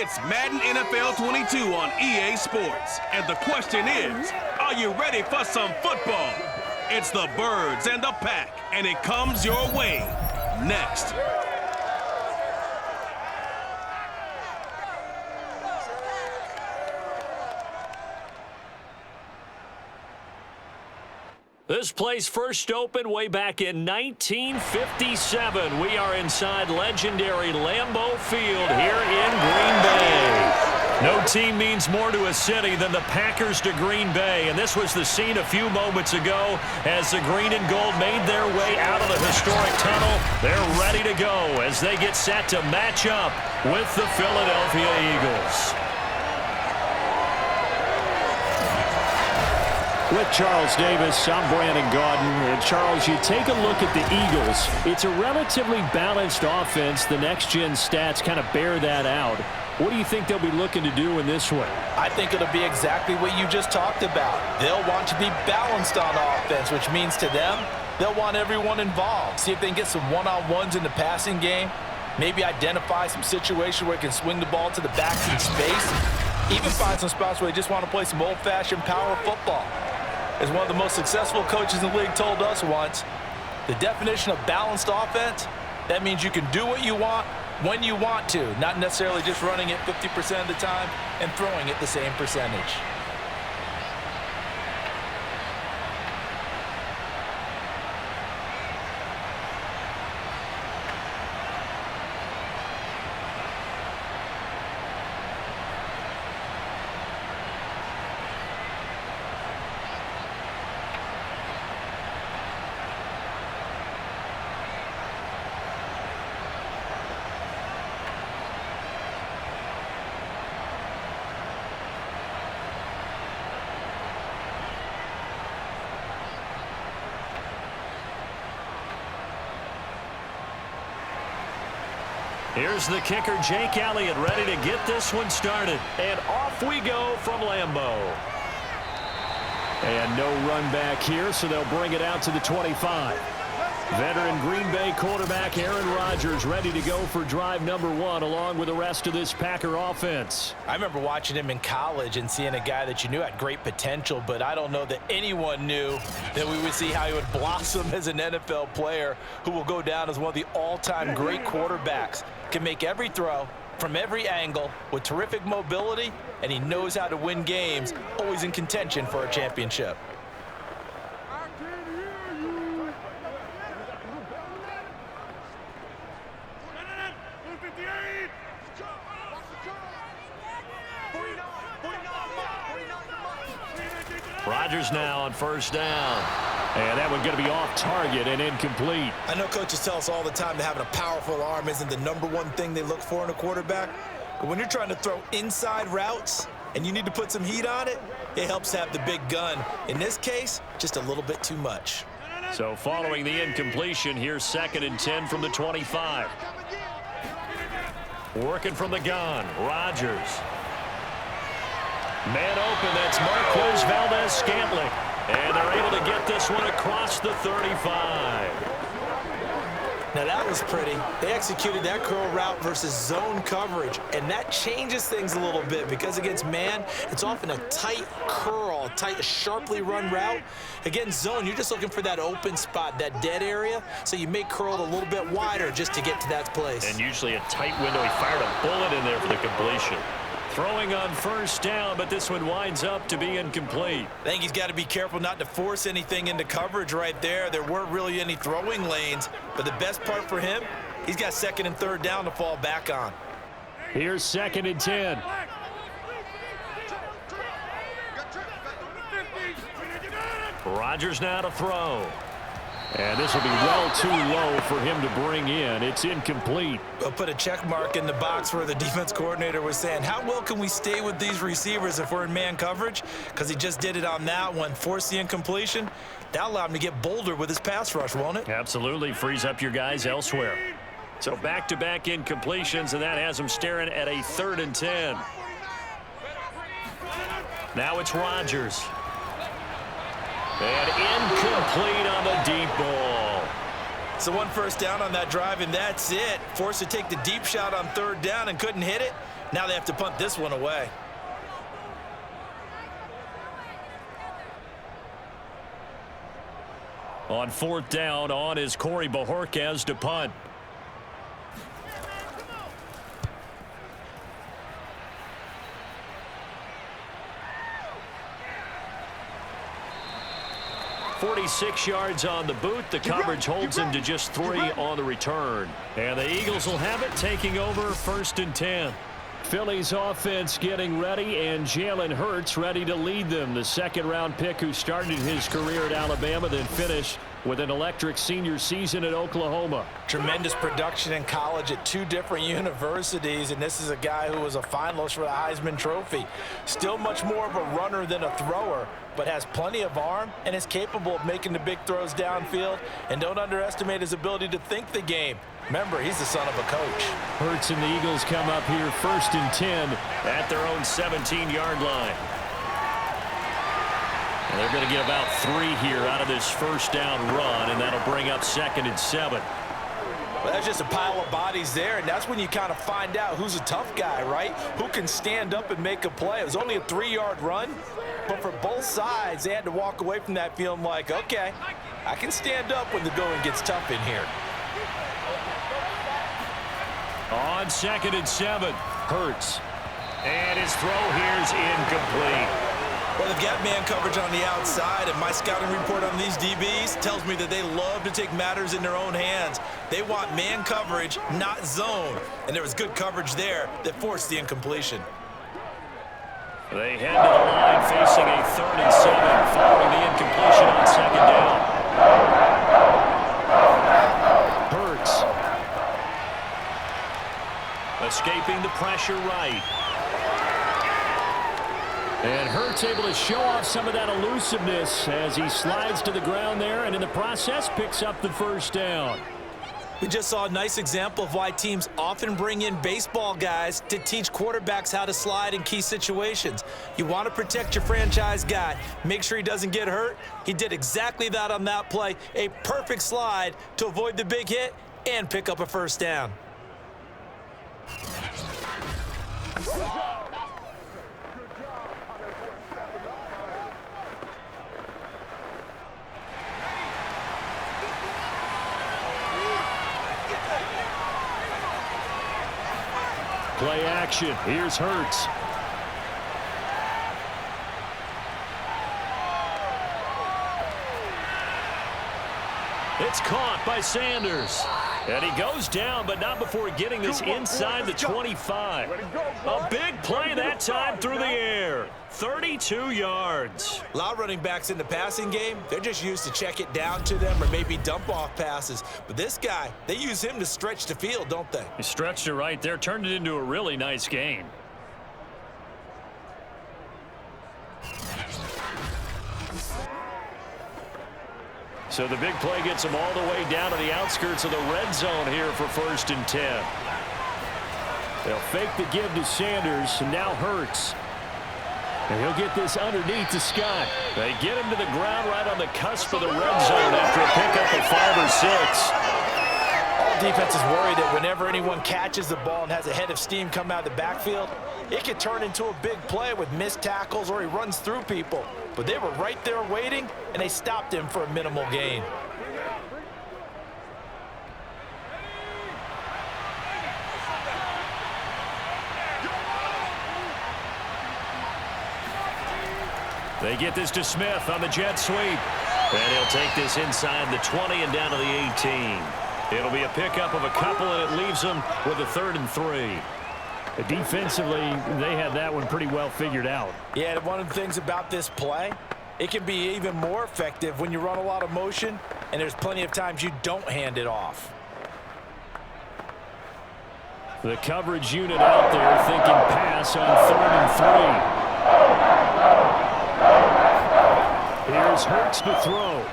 It's Madden NFL 22 on EA Sports. And the question is, are you ready for some football? It's the Birds and the Pack, and it comes your way next. This place first opened way back in 1957. We are inside legendary Lambeau Field here in Green Bay. No team means more to a city than the Packers to Green Bay, and this was the scene a few moments ago as the green and gold made their way out of the historic tunnel. They're ready to go as they get set to match up with the Philadelphia Eagles. With Charles Davis, I'm Brandon Gaudin. And Charles, you take a look at the Eagles. It's a relatively balanced offense. The next-gen stats kind of bear that out. What do you think they'll be looking to do in this one? I think it'll be exactly what you just talked about. They'll want to be balanced on offense, which means to them, they'll want everyone involved. See if they can get some one-on-ones in the passing game. Maybe identify some situation where they can swing the ball to the backs in space. Even find some spots where they just want to play some old-fashioned power football. As one of the most successful coaches in the league told us once, the definition of balanced offense, that means you can do what you want when you want to, not necessarily just running it 50% of the time and throwing it the same percentage. Here's the kicker, Jake Elliott, ready to get this one started. And off we go from Lambeau. And no run back here, so they'll bring it out to the 25. Veteran Green Bay quarterback Aaron Rodgers ready to go for drive number one along with the rest of this Packer offense. I remember watching him in college and seeing a guy that you knew had great potential, but I don't know that anyone knew that we would see how he would blossom as an NFL player who will go down as one of the all-time great quarterbacks. Can make every throw from every angle with terrific mobility, and he knows how to win games, always in contention for a championship. Rodgers now on first down. And that one going to be off target and incomplete. I know coaches tell us all the time that having a powerful arm isn't the number one thing they look for in a quarterback. But when you're trying to throw inside routes and you need to put some heat on it, it helps to have the big gun. In this case, just a little bit too much. So following the incompletion, here's 2nd and 10 from the 25. Working from the gun, Rodgers. Man open, that's Marquez Valdez-Scantling. And they're able to get this one across the 35. Now that was pretty. They executed that curl route versus zone coverage, and that changes things a little bit because against man, it's often a tight curl, tight, sharply run route. Against zone, you're just looking for that open spot, that dead area, so you make curl a little bit wider just to get to that place. And usually a tight window. He fired a bullet in there for the completion. Throwing on first down, but this one winds up to be incomplete. I think he's got to be careful not to force anything into coverage right there. There weren't really any throwing lanes, but the best part for him, he's got 2nd and 3rd down to fall back on. Here's 2nd and 10. Rodgers now to throw. And this will be well too low for him to bring in. It's incomplete. We'll put a check mark in the box where the defense coordinator was saying, how well can we stay with these receivers if we're in man coverage? Because he just did it on that one, forced the incompletion. That'll allow him to get bolder with his pass rush, won't it? Absolutely. Frees up your guys elsewhere. So back-to-back incompletions, and that has him staring at a 3rd and 10. Now it's Rodgers. And incomplete on the deep ball. So one first down on that drive, and that's it. Forced to take the deep shot on 3rd down and couldn't hit it. Now they have to punt this one away. On 4th down, on is Corey Bojorquez to punt. "46 yards on the boot. The coverage holds him to just 3 on the return. And the Eagles will have it, taking over 1st and 10. Philly's offense getting ready, and Jalen Hurts ready to lead them. The second-round pick who started his career at Alabama, then finished with an electric senior season at Oklahoma. Tremendous production in college at 2 different universities, and this is a guy who was a finalist for the Heisman Trophy. Still much more of a runner than a thrower, but has plenty of arm and is capable of making the big throws downfield. And don't underestimate his ability to think the game. Remember, he's the son of a coach. Hurts and the Eagles come up here 1st and 10 at their own 17-yard line. And they're going to get about 3 here out of this first down run, and that'll bring up 2nd and 7. Well, that's just a pile of bodies there, and that's when you kind of find out who's a tough guy, right? Who can stand up and make a play. It was only a 3-yard run, but for both sides, they had to walk away from that feeling like, okay, I can stand up when the going gets tough in here. On 2nd and 7, Hurts. And his throw here's incomplete. Well, they've got man coverage on the outside, and my scouting report on these DBs tells me that they love to take matters in their own hands. They want man coverage, not zone. And there was good coverage there that forced the incompletion. They head to the line facing a 3rd and 7 following the incompletion on 2nd down. Hurts. Escaping the pressure right. And Hurts able to show off some of that elusiveness as he slides to the ground there, and in the process picks up the 1st down. We just saw a nice example of why teams often bring in baseball guys to teach quarterbacks how to slide in key situations. You want to protect your franchise guy. Make sure he doesn't get hurt. He did exactly that on that play. A perfect slide to avoid the big hit and pick up a 1st down. Play action. Here's Hurts. It's caught by Sanders. And he goes down, but not before getting this inside the 25. A big play that time through the air. 32 yards. A lot of running backs in the passing game, they're just used to check it down to them or maybe dump off passes. But this guy, they use him to stretch the field, don't they? He stretched it right there, turned it into a really nice game. So the big play gets him all the way down to the outskirts of the red zone here for 1st and 10. They'll fake the give to Sanders, and now Hurts. And he'll get this underneath to Scott. They get him to the ground right on the cusp of the red zone after a pickup of 5 or 6. All defenses worry that whenever anyone catches the ball and has a head of steam come out of the backfield, it could turn into a big play with missed tackles or he runs through people. But they were right there waiting, and they stopped him for a minimal gain. They get this to Smith on the jet sweep. And he'll take this inside the 20 and down to the 18. It'll be a pickup of a couple, and it leaves them with a 3rd and 3. Defensively, they had that one pretty well figured out. Yeah, and one of the things about this play, it can be even more effective when you run a lot of motion, and there's plenty of times you don't hand it off. The coverage unit out there thinking pass on 3rd and 3. Here's Hurts to throw.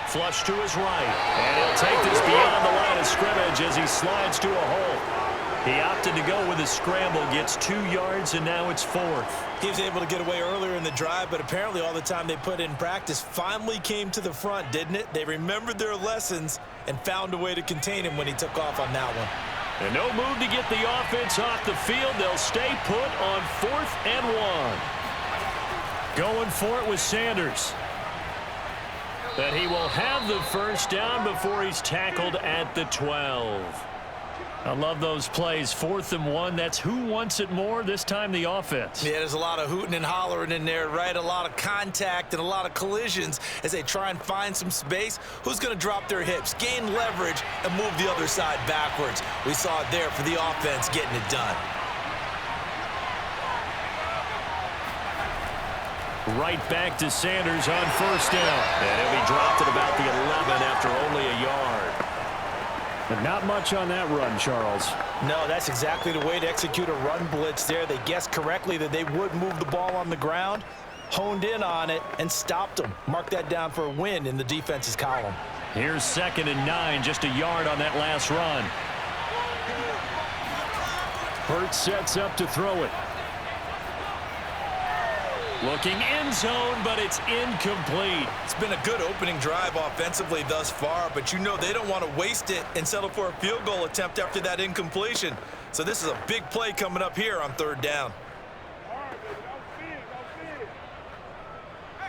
Flush to his right. And he'll take this beyond the line of scrimmage as he slides to a hole. He opted to go with a scramble, gets 2 yards, and now it's 4th. He was able to get away earlier in the drive, but apparently all the time they put in practice finally came to the front, didn't it? They remembered their lessons and found a way to contain him when he took off on that one. And no move to get the offense off the field. They'll stay put on 4th and 1. Going for it with Sanders. That he will have the first down before he's tackled at the 12. I love those plays. 4th and 1. That's who wants it more, this time the offense. Yeah, there's a lot of hooting and hollering in there, right? A lot of contact and a lot of collisions as they try and find some space. Who's going to drop their hips, gain leverage, and move the other side backwards? We saw it there for the offense getting it done. Right back to Sanders on 1st down. And he'll be dropped at about the 11 after only a yard. But not much on that run, Charles. No, that's exactly the way to execute a run blitz there. They guessed correctly that they would move the ball on the ground, honed in on it, and stopped them. Mark that down for a win in the defense's column. Here's 2nd and 9, just a yard on that last run. Hurts sets up to throw it. Looking end zone, but it's incomplete. It's been a good opening drive offensively thus far, but you know they don't want to waste it and settle for a field goal attempt after that incompletion. So this is a big play coming up here on 3rd down.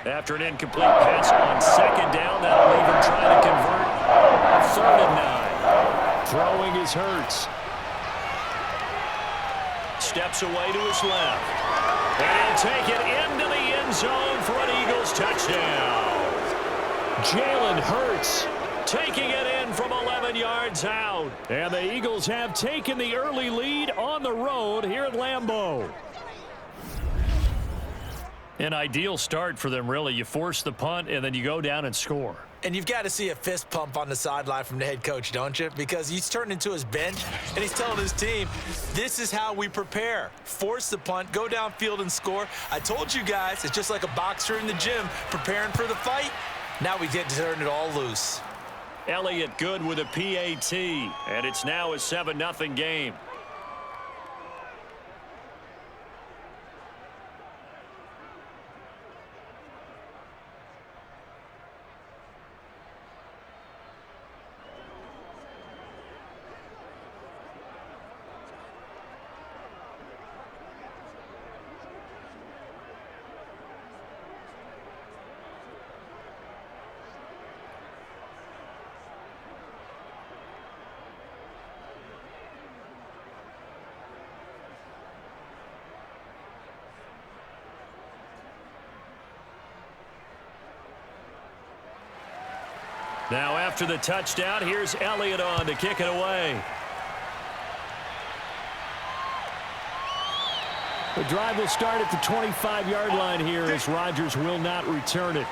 After an incomplete pass on 2nd down, that'll leave him trying to convert 3rd and 9. Throwing is Hurts. Steps away to his left. And he'll take it into the end zone for an Eagles touchdown. Jalen Hurts taking it in from 11 yards out. And the Eagles have taken the early lead on the road here at Lambeau. An ideal start for them, really. You force the punt, and then you go down and score. And you've got to see a fist pump on the sideline from the head coach, don't you? Because he's turned into his bench, and he's telling his team, this is how we prepare. Force the punt, go downfield and score. I told you guys, it's just like a boxer in the gym preparing for the fight. Now we get to turn it all loose. Elliott good with a PAT, and it's now a 7-0 game. Now after the touchdown, here's Elliott on to kick it away. The drive will start at the 25-yard line here as Rodgers will not return it.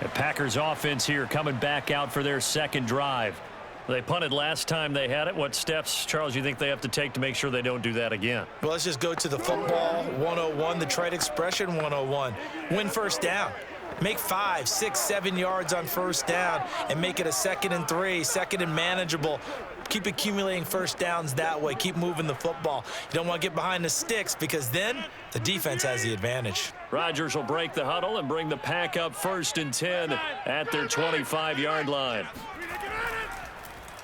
The Packers offense here coming back out for their 2nd drive. They punted last time they had it. What steps, Charles, you think they have to take to make sure they don't do that again? Well, let's just go to the football 101, the trade expression 101. Win 1st down. Make 5, 6, 7 yards on 1st down and make it a 2nd and 3, 2nd and manageable. Keep accumulating 1st downs that way. Keep moving the football. You don't want to get behind the sticks because then the defense has the advantage. Rodgers will break the huddle and bring the Pack up 1st and 10 at their 25-yard line.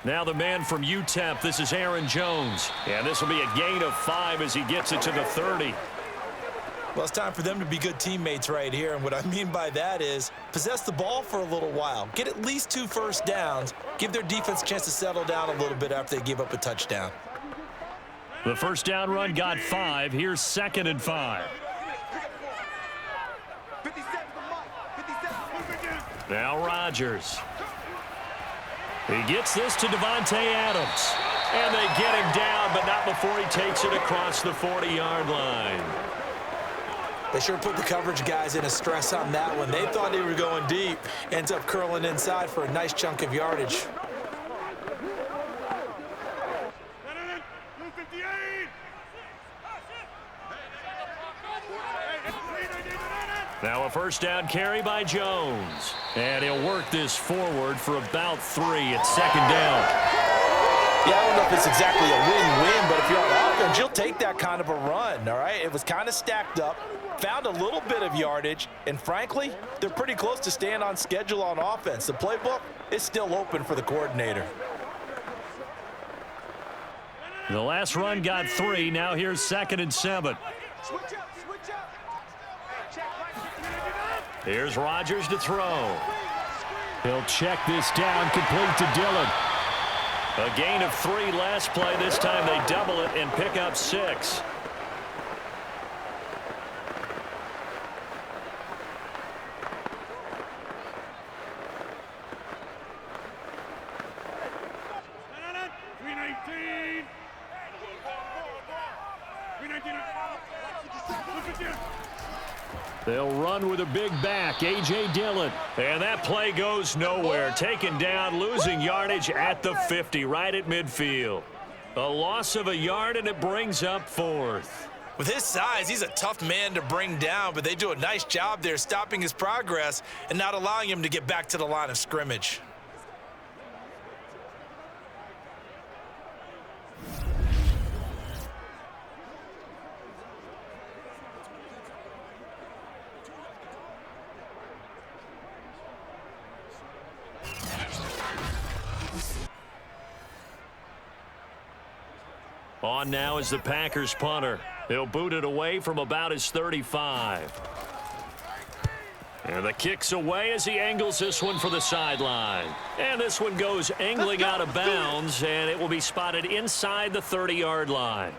Now the man from UTEP, this is Aaron Jones. And this will be a gain of 5 as he gets it to the 30. Well, it's time for them to be good teammates right here, and what I mean by that is possess the ball for a little while. Get at least 2 first downs. Give their defense a chance to settle down a little bit after they give up a touchdown. The 1st down run got 5. Here's 2nd and 5. Now Rodgers. He gets this to Devontae Adams. And they get him down, but not before he takes it across the 40-yard line. They sure put the coverage guys in a stress on that one. They thought they were going deep. Ends up curling inside for a nice chunk of yardage. Now a 1st down carry by Jones. And he'll work this forward for about 3 at 2nd down. Yeah, I don't know if it's exactly a win-win, but if you're on offense, you'll take that kind of a run, all right? It was kind of stacked up, found a little bit of yardage, and frankly, they're pretty close to staying on schedule on offense. The playbook is still open for the coordinator. The last run got 3. Now here's 2nd and 7. Here's Rodgers to throw. He'll check this down, complete to Dillon. A gain of 3 last play. This time they double it and pick up 6. They'll run with a big back, A.J. Dillon. And that play goes nowhere. Taken down, losing yardage at the 50, right at midfield. A loss of a yard, and it brings up 4th. With his size, he's a tough man to bring down, but they do a nice job there stopping his progress and not allowing him to get back to the line of scrimmage. On now is the Packers punter. He'll boot it away from about his 35. And the kick's away as he angles this one for the sideline. And this one goes angling out of bounds, and it will be spotted inside the 30-yard line.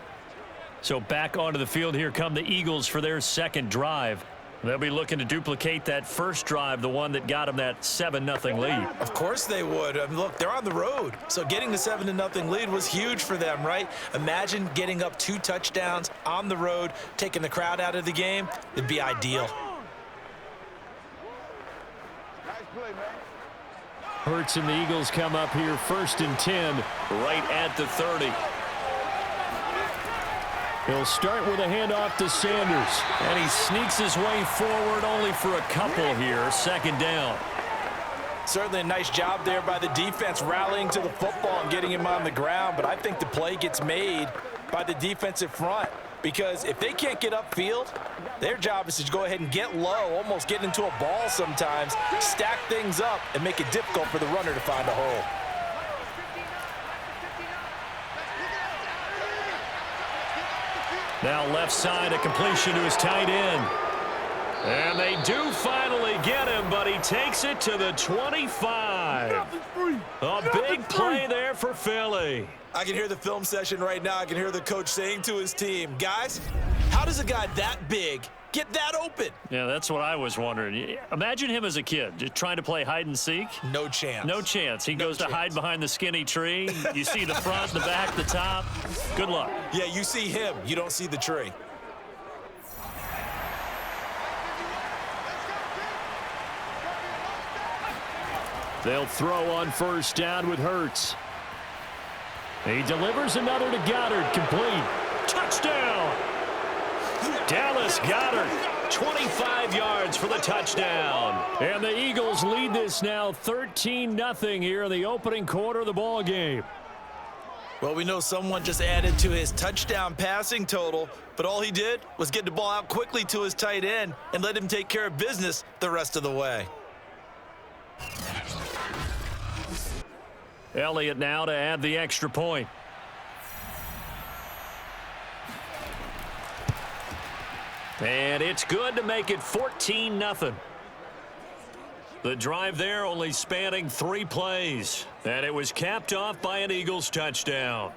So back onto the field, here come the Eagles for their 2nd drive. They'll be looking to duplicate that first drive, the one that got them that 7-0 lead. Of course they would. I mean, look, they're on the road. So getting the 7-0 lead was huge for them, right? Imagine getting up 2 touchdowns on the road, taking the crowd out of the game. It'd be ideal. Hurts and the Eagles come up here 1st and 10. Right at the 30. He'll start with a handoff to Sanders. And he sneaks his way forward only for a couple here. 2nd down. Certainly a nice job there by the defense rallying to the football and getting him on the ground. But I think the play gets made by the defensive front, because if they can't get upfield, their job is to go ahead and get low, almost get into a ball sometimes, stack things up, and make it difficult for the runner to find a hole. Now left side, a completion to his tight end. And they do finally get him, but he takes it to the 25. A big play there for Philly. I can hear the film session right now. I can hear the coach saying to his team, guys, how does a guy that big get that open? Yeah, that's what I was wondering. Imagine him as a kid, just trying to play hide and seek. No chance. No chance. He goes to hide behind the skinny tree. You see the front, the back, the top. Good luck. Yeah, you see him. You don't see the tree. They'll throw on 1st down with Hurts. He delivers another to Goddard, complete. Touchdown! Dallas Goedert, 25 yards for the touchdown. And the Eagles lead this now 13-0 here in the opening quarter of the ball game. Well, we know someone just added to his touchdown passing total, but all he did was get the ball out quickly to his tight end and let him take care of business the rest of the way. Elliott now to add the extra point. And it's good to make it 14-0. The drive there only spanning 3 plays. And it was capped off by an Eagles touchdown.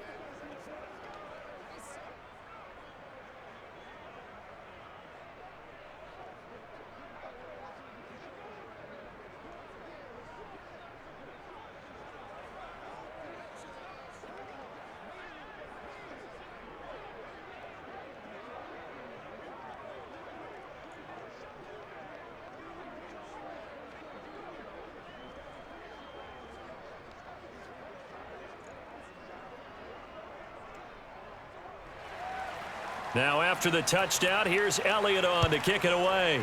Now after the touchdown, here's Elliott on to kick it away.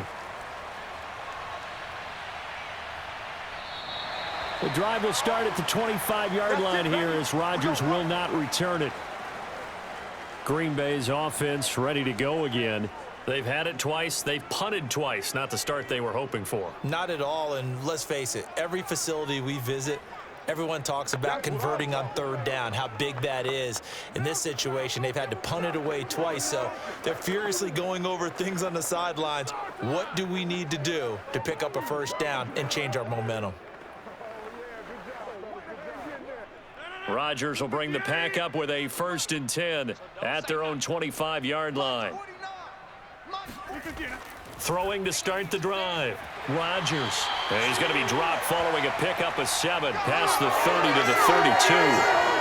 The drive will start at the 25-yard line here as Rodgers will not return it. Green Bay's offense ready to go again. They've had it twice. They've punted twice. Not the start they were hoping for. Not at all, and let's face it, every facility we visit, Everyone talks about converting on third down, how big that is. In this situation, they've had to punt it away twice, so they're furiously going over things on the sidelines. What do we need to do to pick up a first down and change our momentum? Rodgers will bring the pack up with a 1st and 10 at their own 25-yard line. Throwing to start the drive. Rodgers. And he's going to be dropped following a pickup of 7 past the 30 to the 32.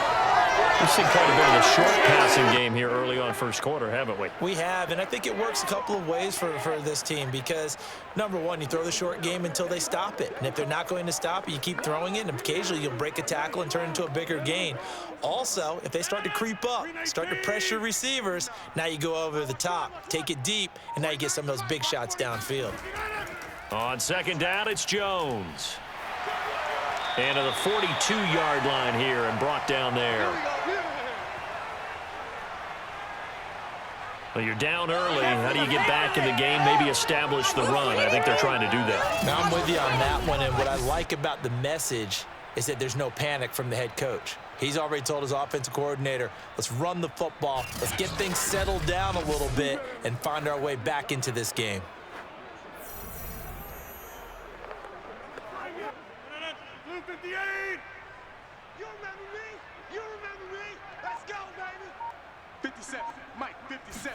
We've seen quite a bit of a short passing game here early on first quarter, haven't we? We have, and I think it works a couple of ways for this team because, number one, you throw the short game until they stop it. And if they're not going to stop it, you keep throwing it, and occasionally you'll break a tackle and turn it into a bigger gain. Also, if they start to creep up, start to pressure receivers, now you go over the top, take it deep, and now you get some of those big shots downfield. On 2nd down, it's Jones. And to the 42-yard line here and brought down there. Well, you're down early. How do you get back in the game, maybe establish the run? I think they're trying to do that. Now, I'm with you on that one, and what I like about the message is that there's no panic from the head coach. He's already told his offensive coordinator, let's run the football, let's get things settled down a little bit and find our way back into this game. You remember me? You remember me? Let's go, baby. 57. Mike, 57.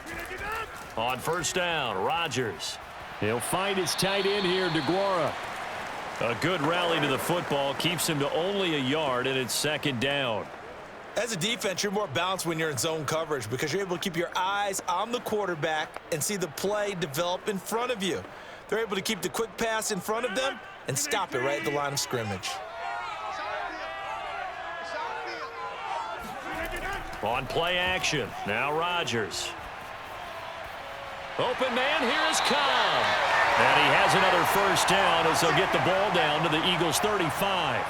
On 1st down, Rodgers. He'll find his tight end here, DeGuara. A good rally to the football keeps him to only a yard, and it's 2nd down. As a defense, you're more balanced when you're in zone coverage because you're able to keep your eyes on the quarterback and see the play develop in front of you. They're able to keep the quick pass in front of them and stop it right at the line of scrimmage. On play action, now Rodgers. Open man, here is Cobb. And he has another 1st down as they'll get the ball down to the Eagles' 35.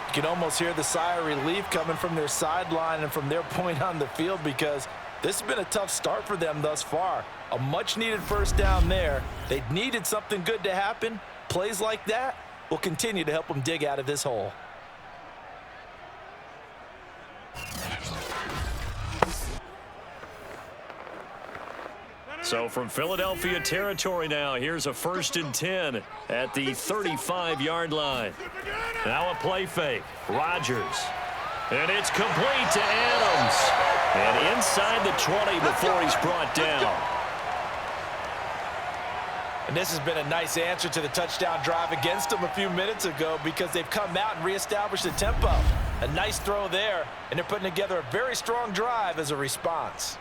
You can almost hear the sigh of relief coming from their sideline and from their point on the field because this has been a tough start for them thus far. A much-needed 1st down there. They needed something good to happen. Plays like that will continue to help them dig out of this hole. So from Philadelphia territory now, here's a 1st and 10 at the 35-yard line. Now a play fake. Rodgers. And it's complete to Adams. And inside the 20 before he's brought down. And this has been a nice answer to the touchdown drive against them a few minutes ago because they've come out and reestablished the tempo. A nice throw there, and they're putting together a very strong drive as a response.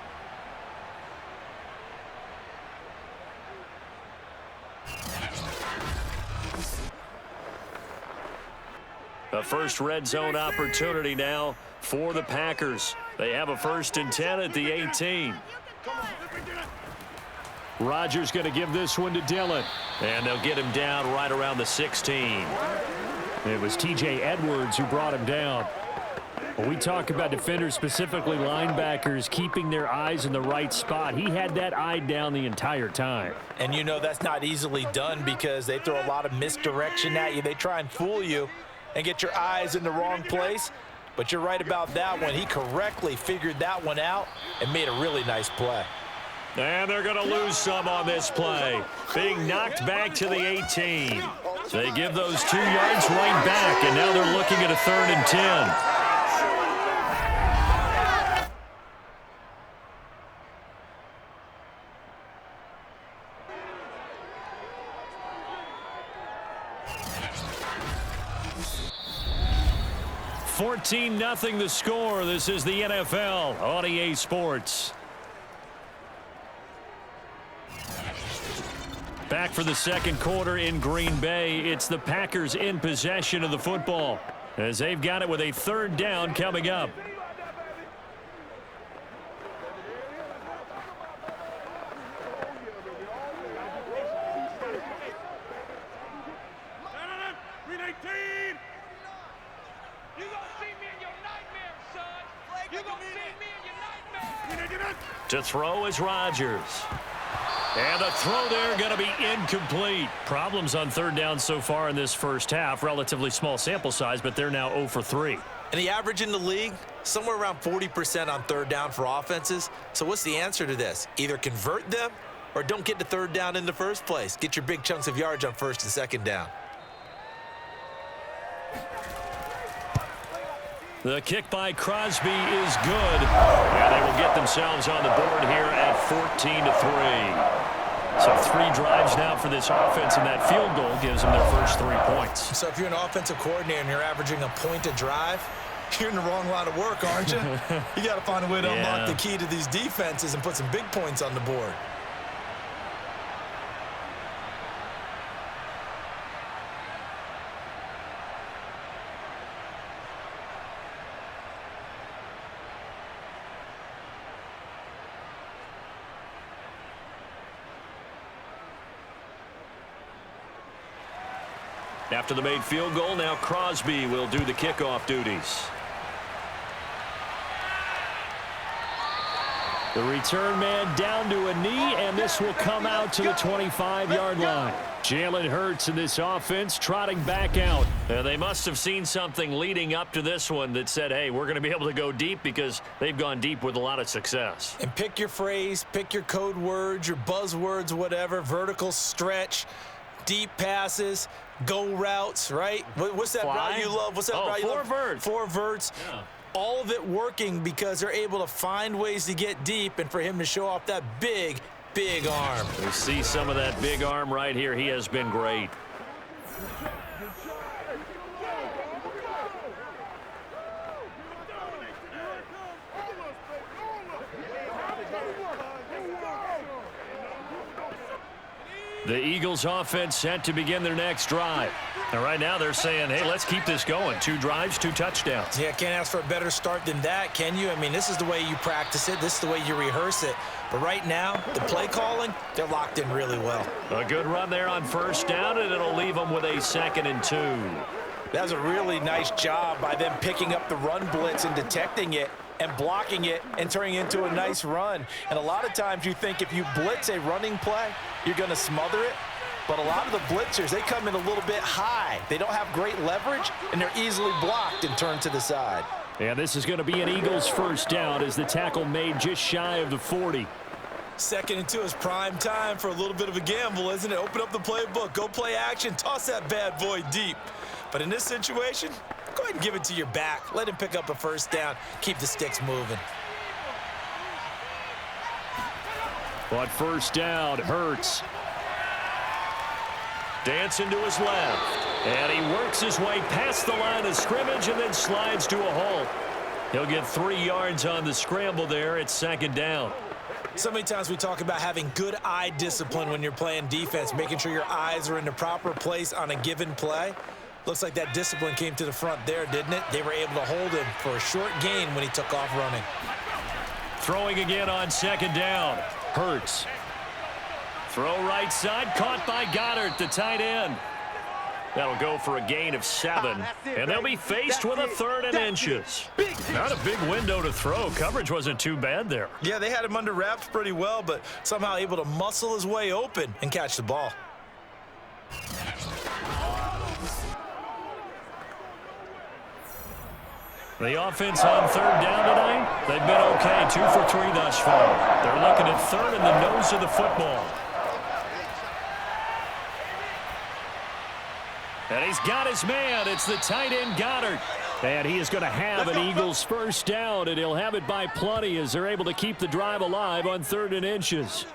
The first red zone opportunity now for the Packers. They have a 1st and 10 at the 18. Rodgers going to give this one to Dillon. And they'll get him down right around the 16. It was T.J. Edwards who brought him down. When we talk about defenders, specifically linebackers, keeping their eyes in the right spot, he had that eye down the entire time. And you know that's not easily done because they throw a lot of misdirection at you. They try and fool you and get your eyes in the wrong place. But you're right about that one. He correctly figured that one out and made a really nice play. And they're going to lose some on this play. Being knocked back to the 18. They give those 2 yards right back, and now they're looking at a 3rd and 10. 14-0 the score. This is the NFL on EA Sports. Back for the 2nd quarter in Green Bay. It's the Packers in possession of the football as they've got it with a 3rd down coming up. To throw is Rodgers. And the throw there going to be incomplete. Problems on third down so far in this first half. Relatively small sample size, but they're now 0 for 3. And the average in the league, somewhere around 40% on third down for offenses. So what's the answer to this? Either convert them or don't get to third down in the first place. Get your big chunks of yards on first and second down. The kick by Crosby is good. And they will get themselves on the board here at 14-3. So 3 drives now for this offense, and that field goal gives them their first 3 points. So if you're an offensive coordinator and you're averaging a point a drive, you're in the wrong line of work, aren't you? You got to find a way to unlock the key to these defenses and put some big points on the board. After the made field goal, now Crosby will do the kickoff duties. The return man down to a knee, and this will come out to the 25-yard line. Jalen Hurts in this offense trotting back out. They must have seen something leading up to this one that said, hey, we're going to be able to go deep, because they've gone deep with a lot of success. And pick your phrase, pick your code words, your buzzwords, whatever, vertical stretch, deep passes, go routes, right? What's that route you love? What's that route you love? 4 verts. 4 verts. Yeah. All of it working because they're able to find ways to get deep and for him to show off that big, big arm. We see some of that big arm right here. He has been great. The Eagles offense set to begin their next drive. And right now they're saying, hey, let's keep this going. 2 drives, 2 touchdowns. Yeah, can't ask for a better start than that, can you? I mean, this is the way you practice it. This is the way you rehearse it. But right now, the play calling, they're locked in really well. A good run there on first down, and it'll leave them with a 2nd and 2. That was a really nice job by them picking up the run blitz and detecting it and blocking it and turning it into a nice run. And a lot of times you think if you blitz a running play, you're going to smother it. But a lot of the blitzers, they come in a little bit high. They don't have great leverage, and they're easily blocked and turned to the side. And this is going to be an Eagles first down as the tackle made just shy of the 40. 2nd and 2 is prime time for a little bit of a gamble, isn't it? Open up the playbook, go play action, toss that bad boy deep. But in this situation, go ahead and give it to your back. Let him pick up a first down. Keep the sticks moving. But first down, Hurts. Dancing to his left. And he works his way past the line of scrimmage and then slides to a halt. He'll get 3 yards on the scramble there. It's 2nd down. So many times we talk about having good eye discipline when you're playing defense, making sure your eyes are in the proper place on a given play. Looks like that discipline came to the front there, didn't it? They were able to hold him for a short gain when he took off running. Throwing again on 2nd down. Hurts. Throw right side, caught by Goddard, the tight end. That'll go for a gain of 7. And they'll be faced with a 3rd and inches. Not a big window to throw. Coverage wasn't too bad there. Yeah, they had him under wraps pretty well, but somehow able to muscle his way open and catch the ball. The offense on 3rd down tonight, they've been okay. 2 for 3 thus far. They're looking at 3rd in the nose of the football. And he's got his man. It's the tight end, Goddard. And he is going to have an Eagles first down, and he'll have it by plenty as they're able to keep the drive alive on 3rd and inches.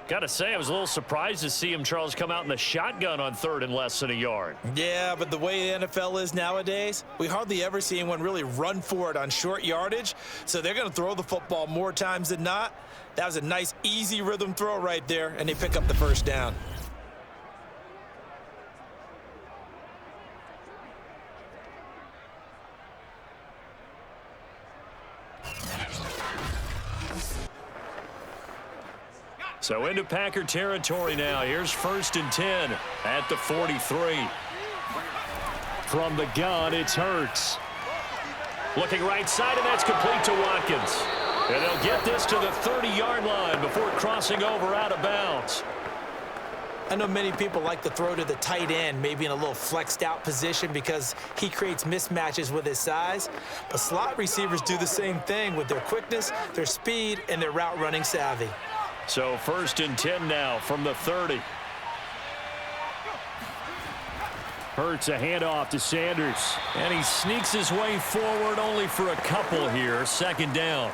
Got to say, I was a little surprised to see him, Charles, come out in the shotgun on 3rd and less than a yard. Yeah, but the way the NFL is nowadays, we hardly ever see anyone really run for it on short yardage. So they're going to throw the football more times than not. That was a nice, easy rhythm throw right there, and they pick up the first down. So into Packer territory now. Here's 1st and 10 at the 43. From the gun, it's Hurts. Looking right side, and that's complete to Watkins. And they'll get this to the 30-yard line before crossing over out of bounds. I know many people like to throw to the tight end, maybe in a little flexed out position because he creates mismatches with his size. But slot receivers do the same thing with their quickness, their speed, and their route running savvy. So 1st and 10 now from the 30. Hurts a handoff to Sanders. And he sneaks his way forward only for a couple here. 2nd down.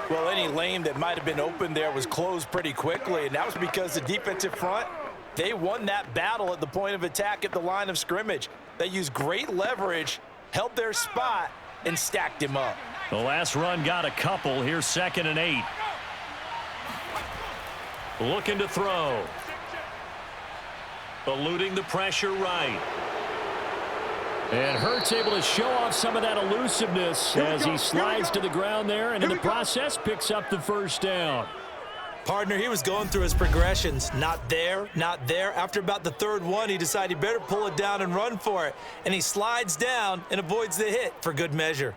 Well, any lane that might have been open there was closed pretty quickly, and that was because the defensive front, they won that battle at the point of attack at the line of scrimmage. They used great leverage, held their spot, and stacked him up. The last run got a couple. Here's 2nd and 8. Looking to throw. Eluding the pressure right. And Hurts able to show off some of that elusiveness as he slides to the ground there and in the process picks up the 1st down. Partner, he was going through his progressions. Not there, not there. After about the 3rd one, he decided he better pull it down and run for it. And he slides down and avoids the hit for good measure.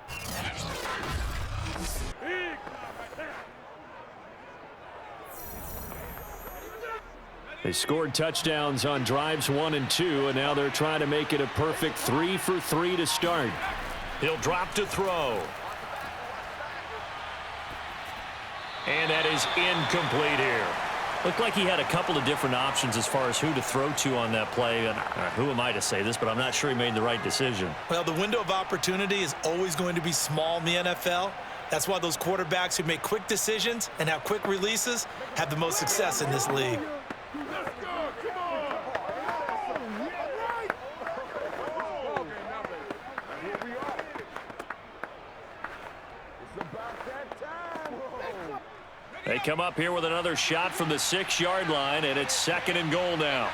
They scored touchdowns on drives 1 and 2, and now they're trying to make it a perfect 3 for 3 to start. He'll drop to throw. And that is incomplete here. Looked like he had a couple of different options as far as who to throw to on that play. And who am I to say this, but I'm not sure he made the right decision. Well, the window of opportunity is always going to be small in the NFL. That's why those quarterbacks who make quick decisions and have quick releases have the most success in this league. They come up here with another shot from the 6-yard line, and it's 2nd and goal now.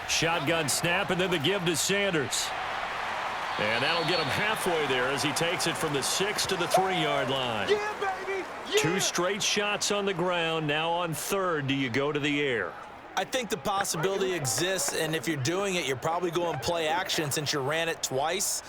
Shotgun snap, and then the give to Sanders. And that'll get him halfway there as he takes it from the 6 to the 3-yard line. Yeah, baby! Yeah! 2 straight shots on the ground. Now on 3rd, do you go to the air? I think the possibility exists, and if you're doing it, you're probably going play action since you ran it twice.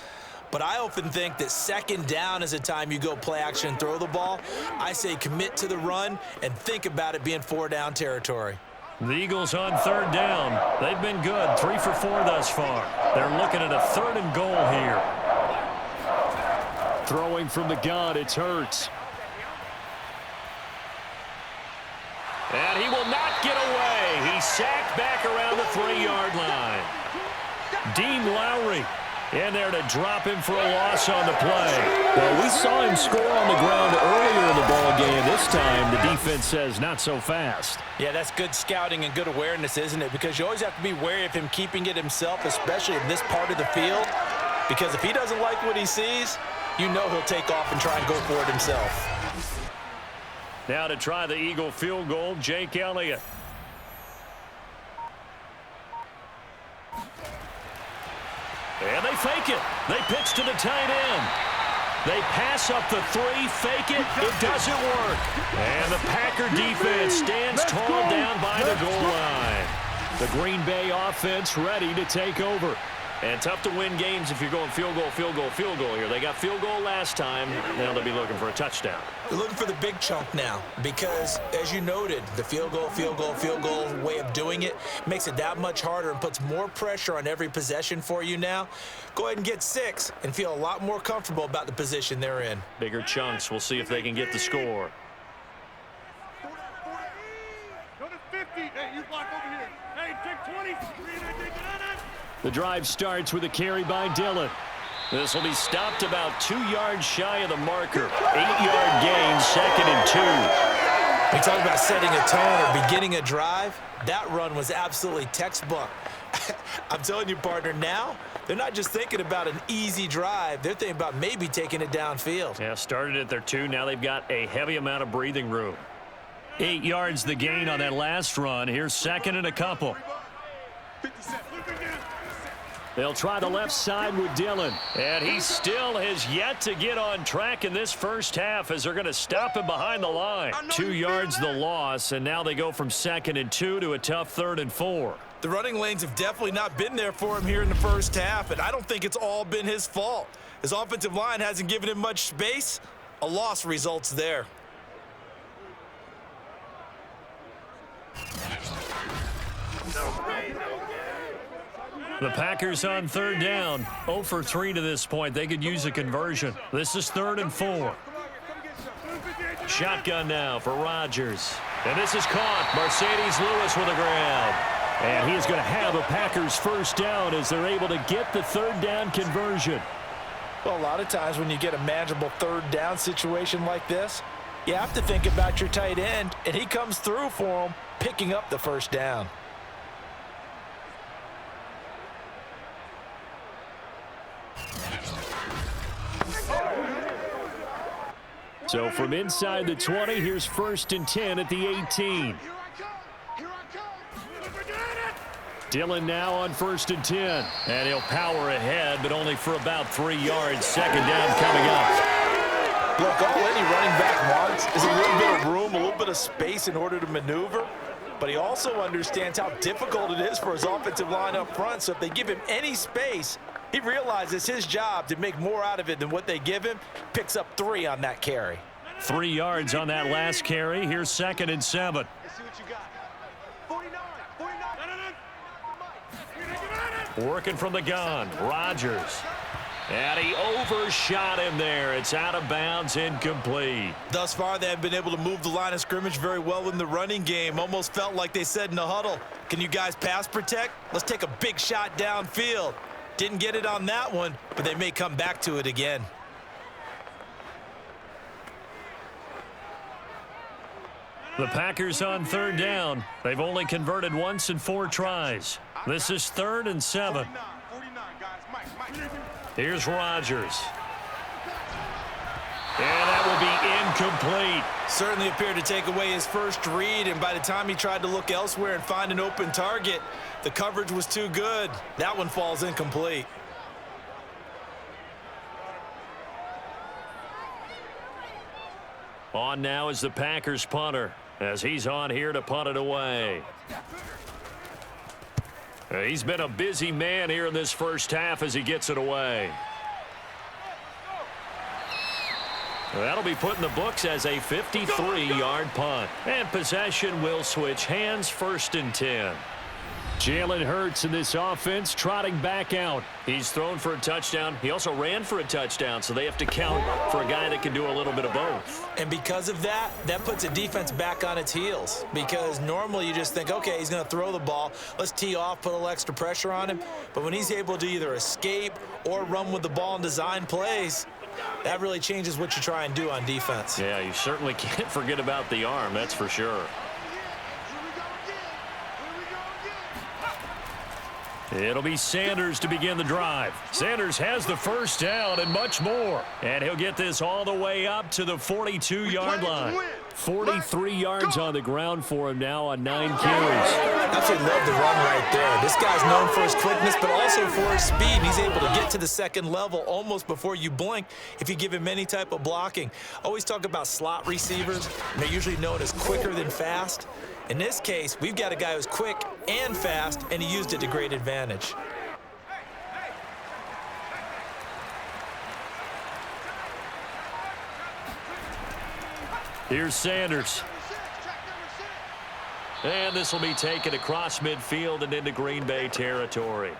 But I often think that 2nd down is a time you go play action and throw the ball. I say commit to the run and think about it being 4-down territory. The Eagles on 3rd down. They've been good, 3 for 4 thus far. They're looking at a 3rd and goal here. Throwing from the gun, it's Hurts. And he will not get away. He's sacked back around the 3-yard line. Dean Lowry in there to drop him for a loss on the play. Well, we saw him score on the ground earlier in the ball game. This time, the defense says not so fast. Yeah, that's good scouting and good awareness, isn't it? Because you always have to be wary of him keeping it himself, especially in this part of the field. Because if he doesn't like what he sees, you know he'll take off and try and go for it himself. Now to try the Eagle field goal, Jake Elliott. And they fake it. They pitch to the tight end. They pass up the 3, fake it. It doesn't work. And the Packer defense stands tall down by the goal line. The Green Bay offense ready to take over. And tough to win games if you're going field goal, field goal, field goal here. They got field goal last time. Now they'll be looking for a touchdown. They're looking for the big chunk now because, as you noted, the field goal way of doing it makes it that much harder and puts more pressure on every possession for you now. Go ahead and get 6 and feel a lot more comfortable about the position they're in. Bigger chunks. We'll see if they can get the score. Go to 50. Hey, you block over here. Hey, take 20. The drive starts with a carry by Dillon. This will be stopped about 2 yards shy of the marker. 8-yard gain, 2nd and 2. We talk about setting a tone or beginning a drive. That run was absolutely textbook. I'm telling you, partner, now they're not just thinking about an easy drive. They're thinking about maybe taking it downfield. Yeah, started at their 2. Now they've got a heavy amount of breathing room. 8 yards the gain on that last run. Here's 2nd and a couple. 57. Look again. They'll try the left side with Dillon. And he still has yet to get on track in this first half as they're going to stop him behind the line. 2 yards the loss, and now they go from 2nd and 2 to a tough 3rd and 4. The running lanes have definitely not been there for him here in the first half, and I don't think it's all been his fault. His offensive line hasn't given him much space. A loss results there. The Packers on third down. 0 for 3 to this point. They could use a conversion. This is 3rd and 4. Shotgun now for Rodgers. And this is caught. Mercedes Lewis with a grab. And he is going to have a Packers first down as they're able to get the third down conversion. Well, a lot of times when you get a manageable third down situation like this, you have to think about your tight end, and he comes through for him, picking up the first down. So from inside the 20, here's 1st and 10 at the 18. Dylan now on 1st and 10. And he'll power ahead, but only for about 3 yards. 2nd down coming up. Look, all any running back wants is a little bit of room, a little bit of space in order to maneuver. But he also understands how difficult it is for his offensive line up front. So if they give him any space, he realizes his job to make more out of it than what they give him. Picks up 3 on that carry. 3 yards on that last carry. Here's 2nd and 7. Let's see what you got. 49, 49. Working from the gun. Rodgers. And he overshot him there. It's out of bounds, incomplete. Thus far, they have been able to move the line of scrimmage very well in the running game. Almost felt like they said in the huddle, can you guys pass protect? Let's take a big shot downfield. Didn't get it on that one, but they may come back to it again. The Packers on third down. They've only converted once in 4 tries. This is 3rd and 7. 49, guys. Mike. Here's Rodgers. And that will be incomplete. Certainly appeared to take away his first read, and by the time he tried to look elsewhere and find an open target, the coverage was too good. That one falls incomplete. On now is the Packers punter, as he's on here to punt it away. He's been a busy man here in this first half as he gets it away. That'll be put in the books as a 53-yard punt. And possession will switch hands, 1st and 10. Jalen Hurts in this offense trotting back out. He's thrown for a touchdown. He also ran for a touchdown, so they have to count for a guy that can do a little bit of both. And because of that, that puts a defense back on its heels. Because normally you just think, okay, he's going to throw the ball. Let's tee off, put a little extra pressure on him. But when he's able to either escape or run with the ball and design plays, that really changes what you try and do on defense. Yeah, you certainly can't forget about the arm, that's for sure. It'll be Sanders to begin the drive. Sanders has the first down and much more. And he'll get this all the way up to the 42-yard line. 43 yards on the ground for him now on 9 carries. Absolutely love the run right there. This guy's known for his quickness, but also for his speed. And he's able to get to the second level almost before you blink if you give him any type of blocking. Always talk about slot receivers, and they're usually known as quicker than fast. In this case, we've got a guy who's quick and fast, and he used it to great advantage. Here's Sanders. And this will be taken across midfield and into Green Bay territory.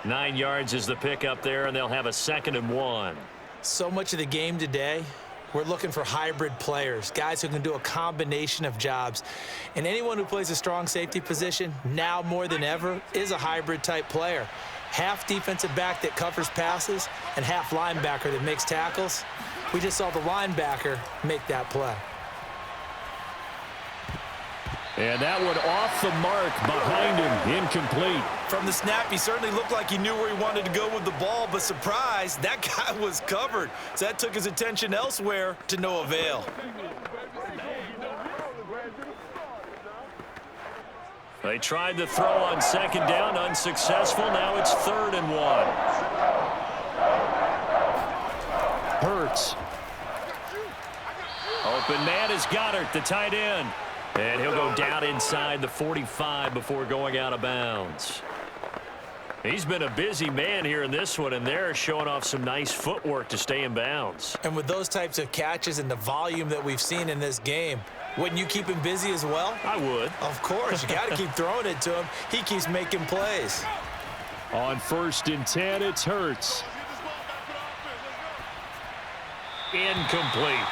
9 yards is the pickup there, and they'll have a 2nd and 1. So much of the game today, we're looking for hybrid players, guys who can do a combination of jobs. And anyone who plays a strong safety position, now more than ever, is a hybrid type player. Half defensive back that covers passes and half linebacker that makes tackles. We just saw the linebacker make that play. And that one off the mark behind him, incomplete. From the snap, he certainly looked like he knew where he wanted to go with the ball, but surprise, that guy was covered. So that took his attention elsewhere to no avail. They tried to throw on 2nd down, unsuccessful. Now it's 3rd and 1. Hurts. Open man is Goddard, the tight end. And he'll go down inside the 45 before going out of bounds. He's been a busy man here in this one, and they're showing off some nice footwork to stay in bounds. And with those types of catches and the volume that we've seen in this game, wouldn't you keep him busy as well? I would. Of course. You got to keep throwing it to him. He keeps making plays. On 1st and 10, it's Hurts. Incomplete.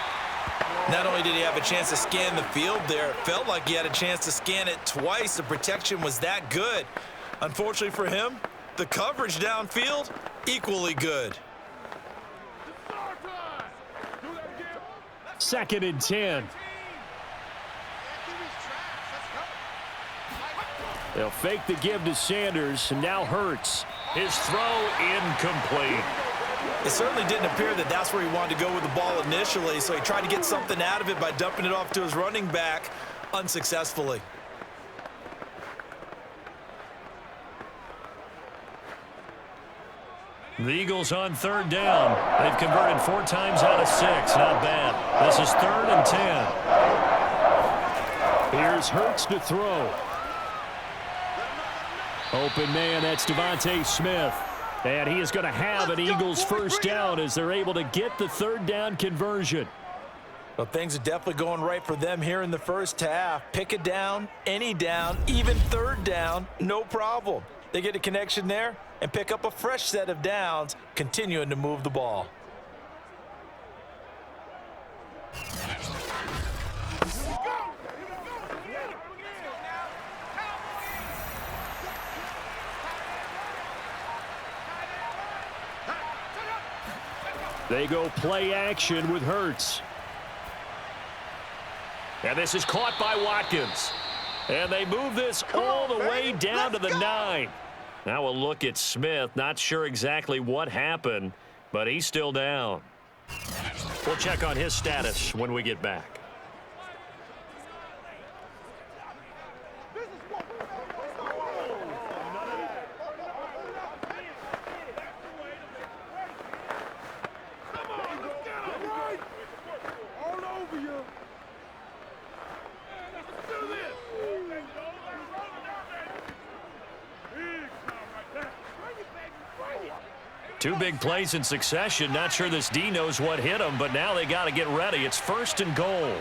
Not only did he have a chance to scan the field there, it felt like he had a chance to scan it twice. The protection was that good. Unfortunately for him, the coverage downfield, equally good. 2nd and 10. They'll fake the give to Sanders, and now Hurts. His throw incomplete. It certainly didn't appear that that's where he wanted to go with the ball initially, so he tried to get something out of it by dumping it off to his running back unsuccessfully. The Eagles on 3rd down. They've converted 4 times out of 6. Not bad. This is 3rd and 10. Here's Hurts to throw. Open man, that's Devontae Smith. And he is going to have an Eagles first down as they're able to get the 3rd down conversion. Well, things are definitely going right for them here in the first half. Pick a down, any down, even 3rd down, no problem. They get a connection there and pick up a fresh set of downs, continuing to move the ball. They go play action with Hurts. And this is caught by Watkins. And they move this all the way down to the 9. Now we'll look at Smith. Not sure exactly what happened, but he's still down. We'll check on his status when we get back. Two big plays in succession. Not sure this D knows what hit him, but now they got to get ready. It's 1st and goal.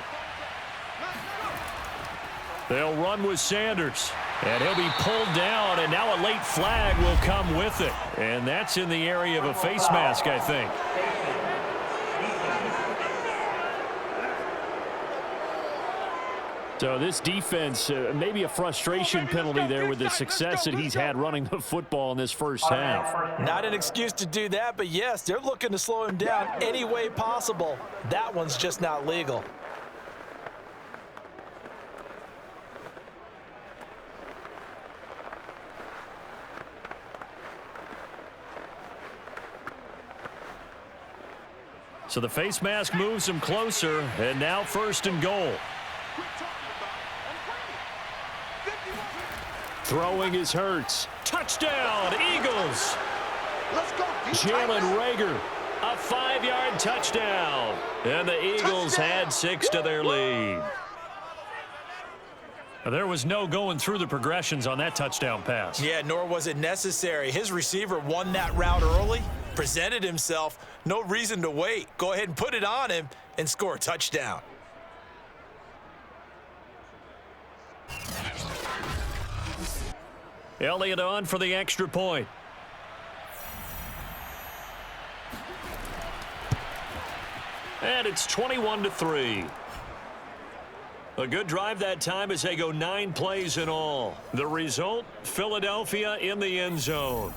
They'll run with Sanders. And he'll be pulled down, and now a late flag will come with it. And that's in the area of a face mask, I think. So this defense, maybe a frustration penalty there with the success that he's had running the football in this first half. Not an excuse to do that, but yes, they're looking to slow him down any way possible. That one's just not legal. So the face mask moves him closer, and now 1st and goal. Throwing is Hurts. Touchdown, Eagles. Let's go. Jalen Reagor, a 5-yard touchdown. And the Eagles had 6 to their lead. There was no going through the progressions on that touchdown pass. Yeah, nor was it necessary. His receiver won that route early, presented himself, no reason to wait. Go ahead and put it on him and score a touchdown. Elliott on for the extra point. And it's 21-3. A good drive that time as they go 9 plays in all. The result, Philadelphia in the end zone.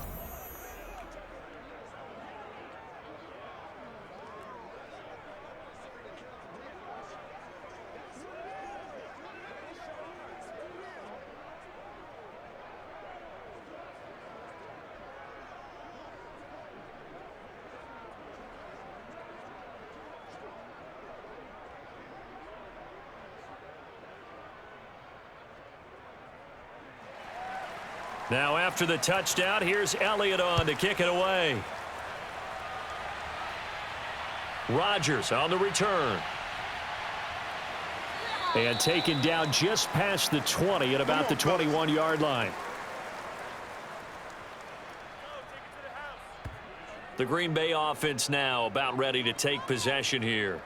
Now after the touchdown, here's Elliott on to kick it away. Rodgers on the return. And taken down just past the 20 at about the 21-yard line. The Green Bay offense now about ready to take possession here.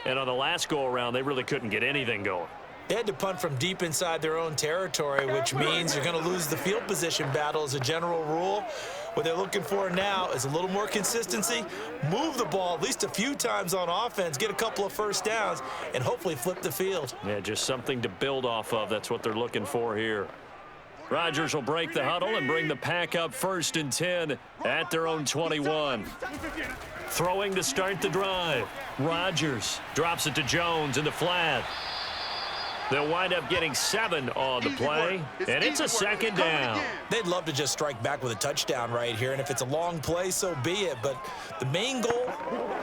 And on the last go-around, they really couldn't get anything going. They had to punt from deep inside their own territory, which means you're going to lose the field position battle as a general rule. What they're looking for now is a little more consistency, move the ball at least a few times on offense, get a couple of first downs, and hopefully flip the field. Yeah, just something to build off of. That's what they're looking for here. Rodgers will break the huddle and bring the pack up 1st and 10 at their own 21. Throwing to start the drive. Rodgers drops it to Jones in the flat. They'll wind up getting 7 on the play, and it's a 2nd down. They'd love to just strike back with a touchdown right here, and if it's a long play, so be it. But the main goal,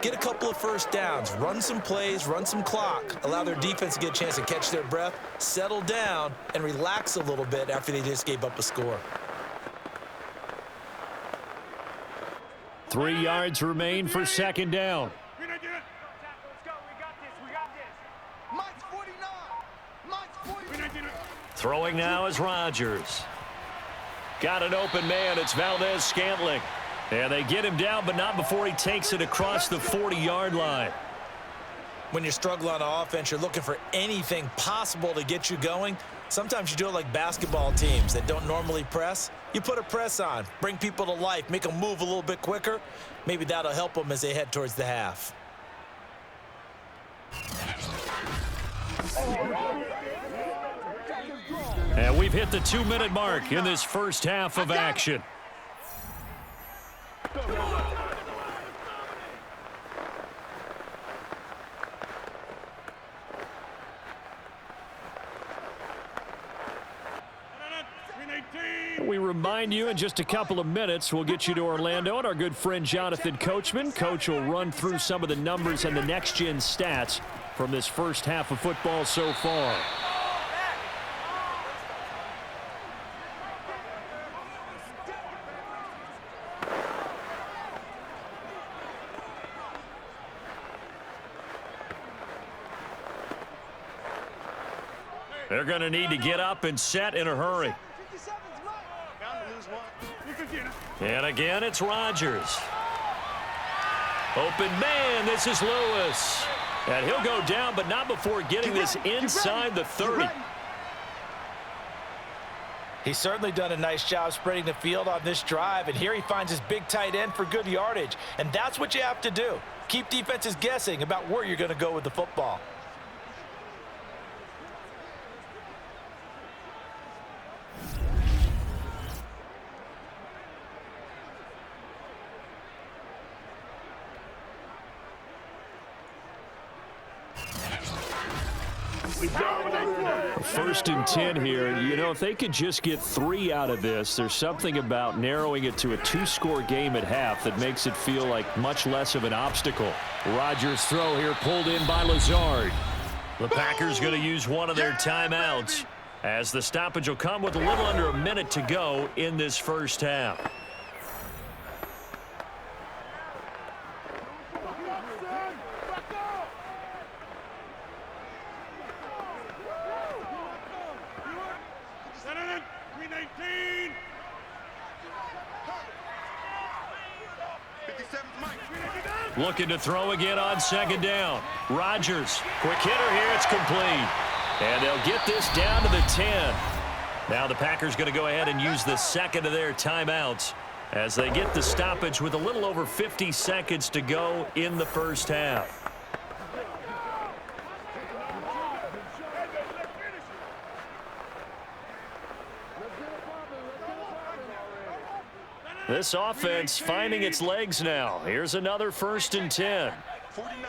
get a couple of first downs, run some plays, run some clock, allow their defense to get a chance to catch their breath, settle down, and relax a little bit after they just gave up a score. 3 yards remain for 2nd down. Throwing now is Rodgers. Got an open man. It's Valdez-Scantling. And they get him down, but not before he takes it across the 40-yard line. When you're struggling on offense, you're looking for anything possible to get you going. Sometimes you do it like basketball teams that don't normally press. You put a press on, bring people to life, make them move a little bit quicker. Maybe that'll help them as they head towards the half. And we've hit the 2-minute mark in this first half of action. We remind you in just a couple of minutes we'll get you to Orlando and our good friend Jonathan Coachman. Coach will run through some of the numbers and the next-gen stats from this first half of football so far. They're going to need to get up and set in a hurry. And again, it's Rodgers. Open man, this is Lewis. And he'll go down, but not before getting this inside the 30. He's certainly done a nice job spreading the field on this drive, and here he finds his big tight end for good yardage. And that's what you have to do. Keep defenses guessing about where you're going to go with the football. First and 10 here. You know, if they could just get 3 out of this, there's something about narrowing it to a 2-score game at half that makes it feel like much less of an obstacle. Rodgers' throw here pulled in by Lazard. The Packers going to use one of their timeouts as the stoppage will come with a little under a minute to go in this first half. Looking to throw again on 2nd down. Rodgers, quick hitter here, it's complete. And they'll get this down to the 10. Now the Packers going to go ahead and use the second of their timeouts as they get the stoppage with a little over 50 seconds to go in the first half. This offense finding its legs now. Here's another 1st and 10. 49,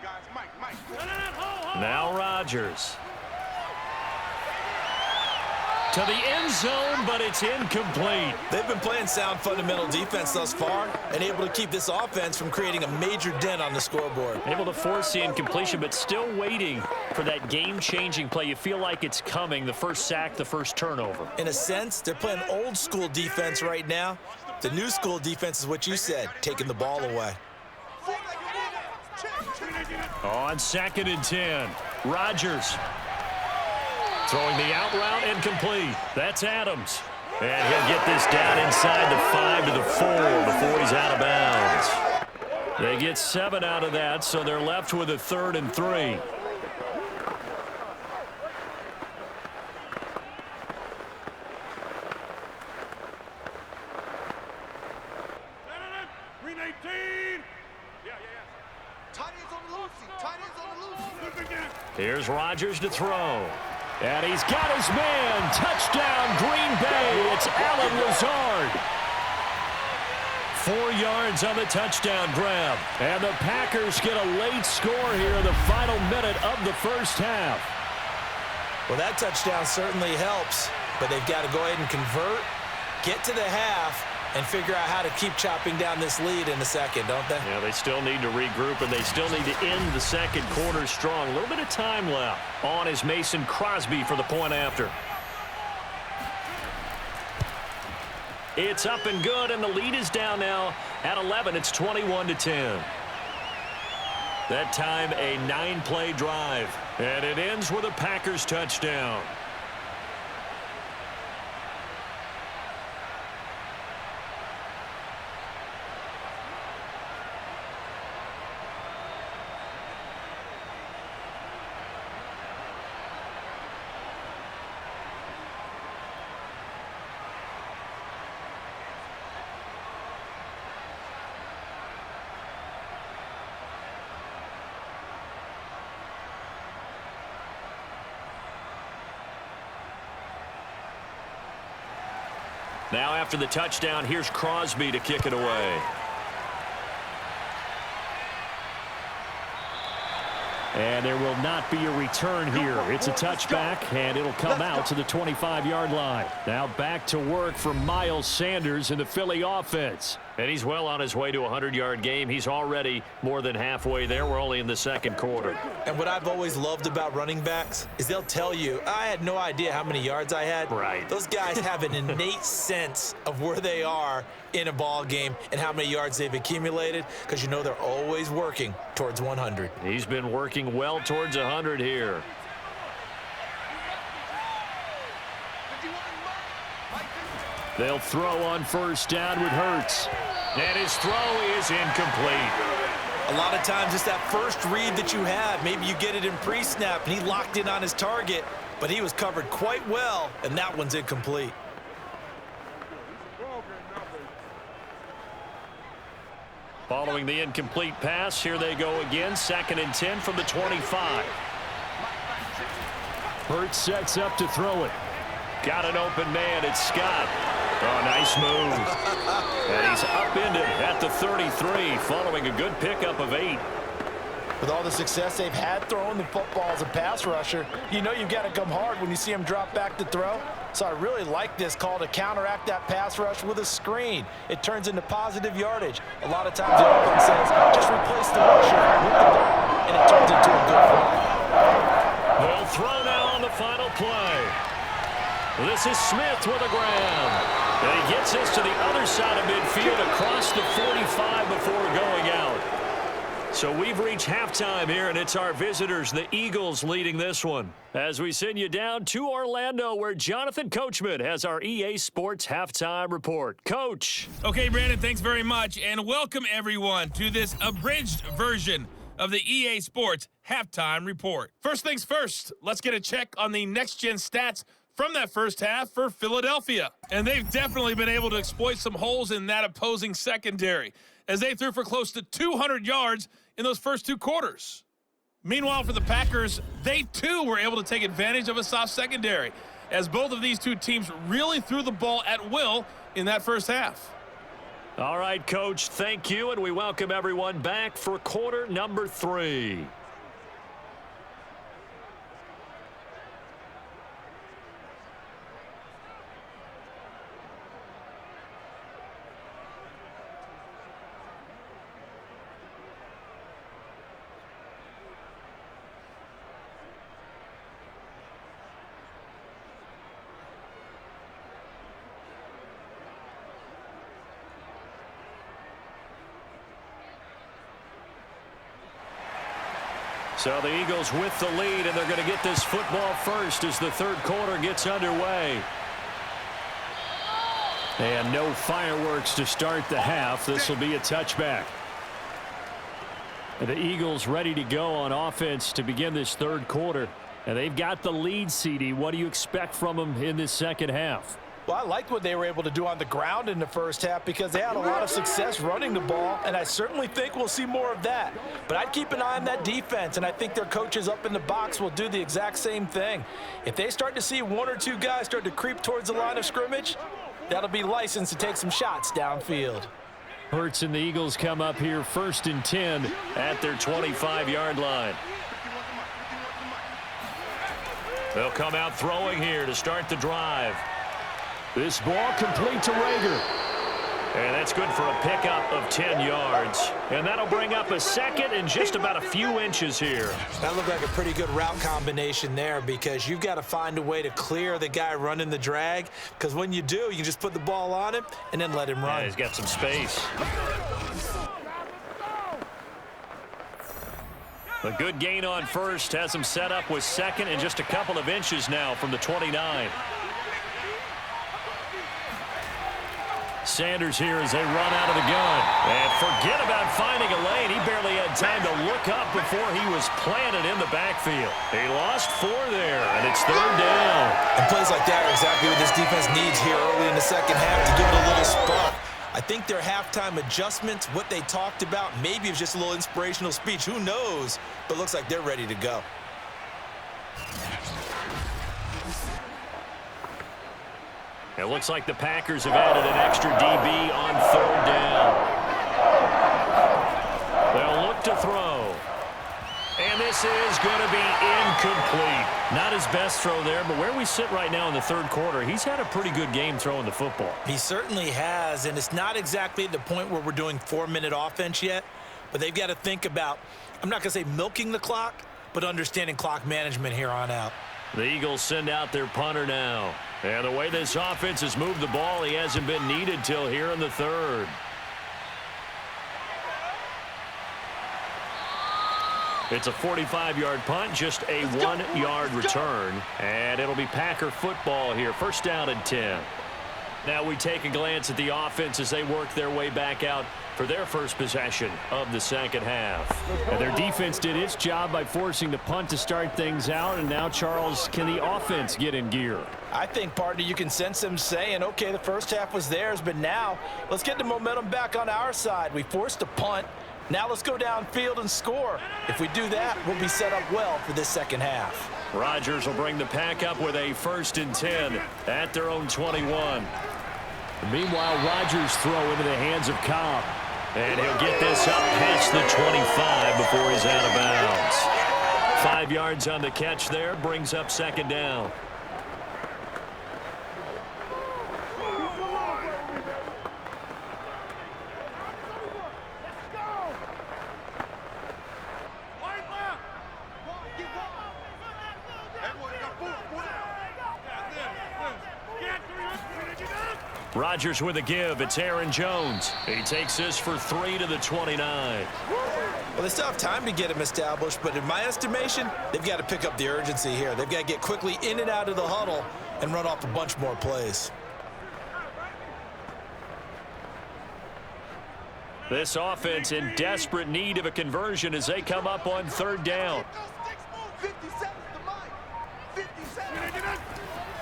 guys. Mike. Now Rodgers. To the end zone, but it's incomplete. They've been playing sound fundamental defense thus far and able to keep this offense from creating a major dent on the scoreboard. Able to force the incompletion, but still waiting for that game-changing play. You feel like it's coming, the first sack, the first turnover. In a sense, they're playing old school defense right now. The new school defense is what you said, taking the ball away. On 2nd and 10, Rodgers throwing the out route and complete. That's Adams. And he'll get this down inside the 5 to the 4 before he's out of bounds. They get 7 out of that, so they're left with a 3rd and 3. Green 18. Yeah. Tight ends on the loose. Tight ends on the loose. Look again. Here's Rodgers to throw. And he's got his man. Touchdown, Green Bay. It's Allen Lazard. 4 yards on the touchdown grab. And the Packers get a late score here in the final minute of the first half. Well, that touchdown certainly helps, but they've got to go ahead and convert, get to the half, and figure out how to keep chopping down this lead in the second, don't they? Yeah, they still need to regroup, and they still need to end the second quarter strong. A little bit of time left. On is Mason Crosby for the point after. It's up and good, and the lead is down now at 11. It's 21-10. That time, a 9-play drive, and it ends with a Packers touchdown. Now after the touchdown, here's Crosby to kick it away. And there will not be a return here. It's a touchback, and it'll come out to the 25-yard line. Now back to work for Miles Sanders in the Philly offense. And he's well on his way to a 100-yard game. He's already more than halfway there. We're only in the second quarter. And what I've always loved about running backs is they'll tell you, I had no idea how many yards I had. Right. Those guys have an innate sense of where they are in a ball game and how many yards they've accumulated, because you know they're always working towards 100. He's been working well towards 100 here. They'll throw on first down with Hurts. And his throw is incomplete. A lot of times it's that first read that you have. Maybe you get it in pre-snap, and he locked in on his target, but he was covered quite well, and that one's incomplete. Following the incomplete pass, here they go again. 2nd and 10 from the 25. Hurts sets up to throw it. Got an open man. It's Scott. Oh, nice move. And he's upended at the 33 following a good pickup of 8. With all the success they've had throwing the football as a pass rusher, you know you've got to come hard when you see him drop back to throw. So I really like this call to counteract that pass rush with a screen. It turns into positive yardage. A lot of times the offense says, just replace the rusher with the ball, and it turns into a good play. They'll throw now on the final play. This is Smith with a grab. And he gets this to the other side of midfield across the 45 before going out. So we've reached halftime here, and it's our visitors, the Eagles, leading this one. As we send you down to Orlando, where Jonathan Coachman has our EA Sports Halftime Report. Coach. Okay, Brandon, thanks very much, and welcome everyone to this abridged version of the EA Sports Halftime Report. First things first, let's get a check on the next-gen stats from that first half for Philadelphia. And they've definitely been able to exploit some holes in that opposing secondary, as they threw for close to 200 yards in those first 2 quarters. Meanwhile, for the Packers, they too were able to take advantage of a soft secondary, as both of these two teams really threw the ball at will in that first half. All right, Coach, thank you, and we welcome everyone back for quarter number 3. So the Eagles with the lead, and they're going to get this football first as the third quarter gets underway. And no fireworks to start the half. This will be a touchback. The Eagles ready to go on offense to begin this third quarter. And they've got the lead, CD. What do you expect from them in this second half? Well, I liked what they were able to do on the ground in the first half because they had a lot of success running the ball, and I certainly think we'll see more of that. But I'd keep an eye on that defense, and I think their coaches up in the box will do the exact same thing. If they start to see one or two guys start to creep towards the line of scrimmage, that'll be licensed to take some shots downfield. Hurts and the Eagles come up here 1st and 10 at their 25-yard line. They'll come out throwing here to start the drive. This ball complete to Rager. And that's good for a pickup of 10 yards. And that'll bring up a second and just about a few inches here. That looked like a pretty good route combination there because you've got to find a way to clear the guy running the drag, because when you do, you can just put the ball on him and then let him run. Yeah, he's got some space. A good gain on first has him set up with second and just a couple of inches now from the 29. Sanders here as they run out of the gun. And forget about finding a lane. He barely had time to look up before he was planted in the backfield. He lost 4 there, and it's 3rd down. And plays like that are exactly what this defense needs here early in the second half to give it a little spark. I think their halftime adjustments, what they talked about, maybe it was just a little inspirational speech. Who knows? But it looks like they're ready to go. It looks like the Packers have added an extra DB on 3rd down. They'll look to throw. And this is going to be incomplete. Not his best throw there, but where we sit right now in the third quarter, he's had a pretty good game throwing the football. He certainly has, and it's not exactly the point where we're doing 4-minute offense yet, but they've got to think about, I'm not going to say milking the clock, but understanding clock management here on out. The Eagles send out their punter now. And the way this offense has moved the ball, he hasn't been needed till here in the third. It's a 45-yard punt, just a 1-yard return. And it'll be Packer football here, 1st down and 10. Now we take a glance at the offense as they work their way back out for their first possession of the second half. And their defense did its job by forcing the punt to start things out. And now, Charles, can the offense get in gear? I think, partner, you can sense them saying, okay, the first half was theirs, but now let's get the momentum back on our side. We forced a punt. Now let's go downfield and score. If we do that, we'll be set up well for this second half. Rodgers will bring the Pack up with a 1st and 10 at their own 21. Meanwhile, Rodgers throw into the hands of Cobb. And he'll get this up past the 25 before he's out of bounds. 5 yards on the catch there, brings up 2nd down. Rodgers with a give. It's Aaron Jones. He takes this for 3 to the 29. Well, they still have time to get him established, but in my estimation, they've got to pick up the urgency here. They've got to get quickly in and out of the huddle and run off a bunch more plays. This offense in desperate need of a conversion as they come up on 3rd down.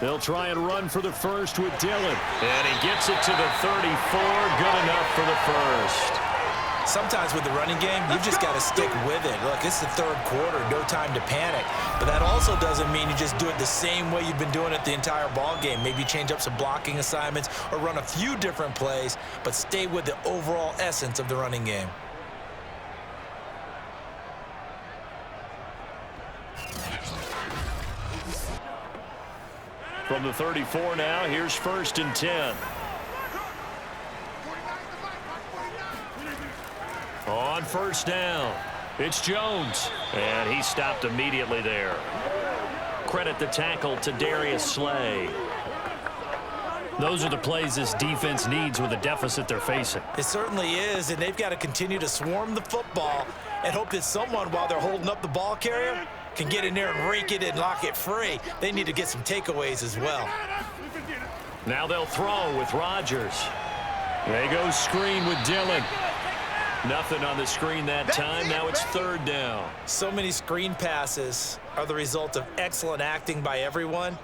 They'll try and run for the first with Dillon. And he gets it to the 34. Good enough for the first. Sometimes with the running game, you've just got to stick with it. Look, it's the third quarter, no time to panic. But that also doesn't mean you just do it the same way you've been doing it the entire ball game. Maybe change up some blocking assignments or run a few different plays, but stay with the overall essence of the running game. From the 34 now, here's 1st and 10. On 1st down, it's Jones. And he stopped immediately there. Credit the tackle to Darius Slay. Those are the plays this defense needs with the deficit they're facing. It certainly is, and they've got to continue to swarm the football and hope that someone, while they're holding up the ball carrier, can get in there and rake it and lock it free. They need to get some takeaways as well. Now they'll throw with Rodgers. They go screen with Dillon. Nothing on the screen that time. Now it's third down. So many screen passes are the result of excellent acting by everyone.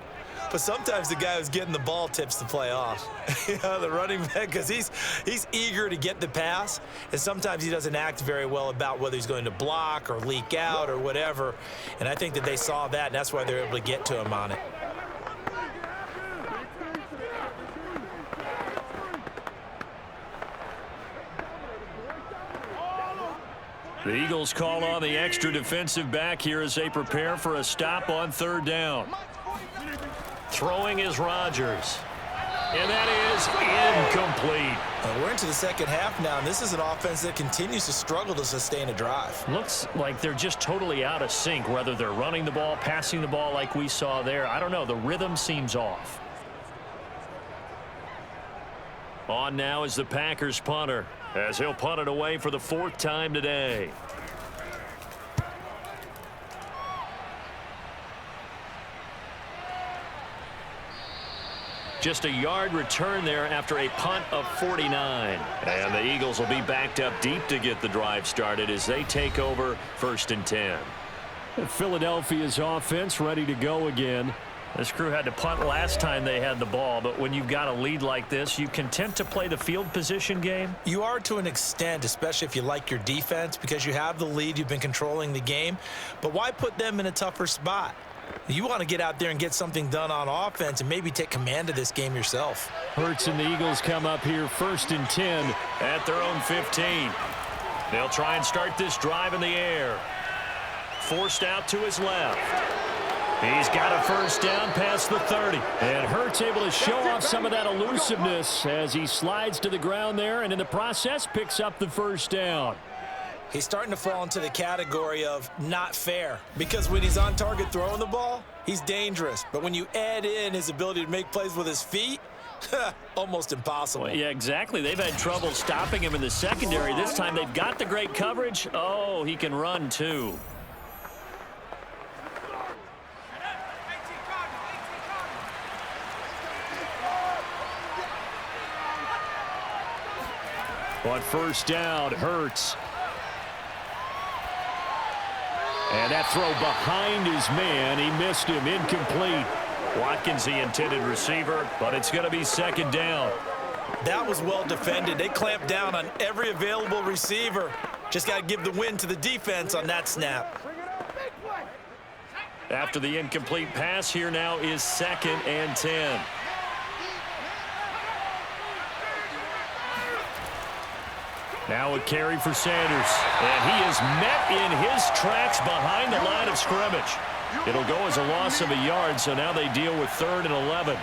But sometimes the guy who's getting the ball tips the play off. You know, the running back, because he's eager to get the pass, and sometimes he doesn't act very well about whether he's going to block or leak out or whatever. And I think that they saw that, and that's why they're able to get to him on it. The Eagles call on the extra defensive back here as they prepare for a stop on third down. Throwing is Rodgers. And that is incomplete. We're into the second half now, and this is an offense that continues to struggle to sustain a drive. Looks like they're just totally out of sync, whether they're running the ball, passing the ball like we saw there. I don't know. The rhythm seems off. On now is the Packers punter, as he'll punt it away for the fourth time today. Just a yard return there after a punt of 49. And the Eagles will be backed up deep to get the drive started as they take over 1st and 10. Philadelphia's offense ready to go again. This crew had to punt last time they had the ball, but when you've got a lead like this, you content to play the field position game? You are to an extent, especially if you like your defense, because you have the lead, you've been controlling the game. But why put them in a tougher spot? You want to get out there and get something done on offense and maybe take command of this game yourself. Hurts and the Eagles come up here 1st and 10 at their own 15. They'll try and start this drive in the air. Forced out to his left. He's got a first down past the 30. And Hurts able to show off some of that elusiveness as he slides to the ground there and in the process picks up the first down. He's starting to fall into the category of not fair, because when he's on target throwing the ball, he's dangerous. But when you add in his ability to make plays with his feet, almost impossible. Well, yeah, exactly. They've had trouble stopping him in the secondary. This time they've got the great coverage. Oh, he can run too. On first down, Hurts. And that throw behind his man. He missed him. Incomplete. Watkins, the intended receiver, but it's going to be second down. That was well defended. They clamped down on every available receiver. Just got to give the win to the defense on that snap. After the incomplete pass, here now is 2nd and 10. Now a carry for Sanders, and he is met in his tracks behind the line of scrimmage. It'll go as a loss of a yard, so now they deal with 3rd and 11.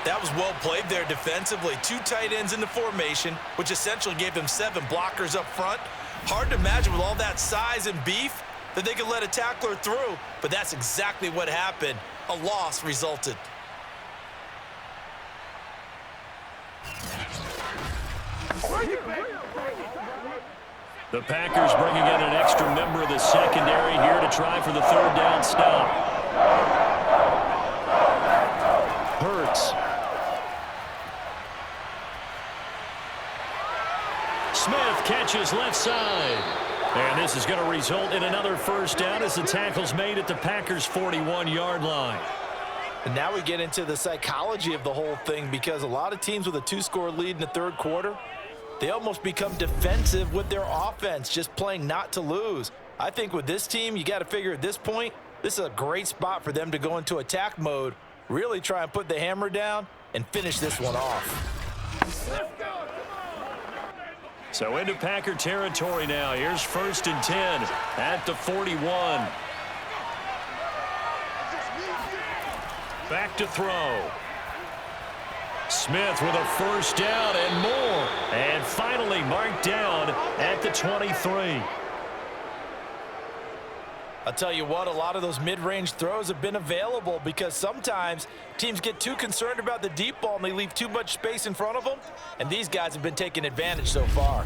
That was well played there defensively. 2 tight ends in the formation, which essentially gave them 7 blockers up front. Hard to imagine with all that size and beef that they could let a tackler through, but that's exactly what happened. A loss resulted. The Packers bringing in an extra member of the secondary here to try for the 3rd down stop. Hurts. Smith catches left side. And this is going to result in another first down as the tackle's made at the Packers' 41-yard line. And now we get into the psychology of the whole thing, because a lot of teams with a 2-score lead in the 3rd quarter, they almost become defensive with their offense, just playing not to lose. I think with this team, you got to figure at this point, this is a great spot for them to go into attack mode, really try and put the hammer down and finish this one off. So into Packer territory now. Here's 1st and 10 at the 41. Back to throw. Smith with a first down and more. And finally marked down at the 23. I'll tell you what, a lot of those mid-range throws have been available, because sometimes teams get too concerned about the deep ball and they leave too much space in front of them, and these guys have been taking advantage so far.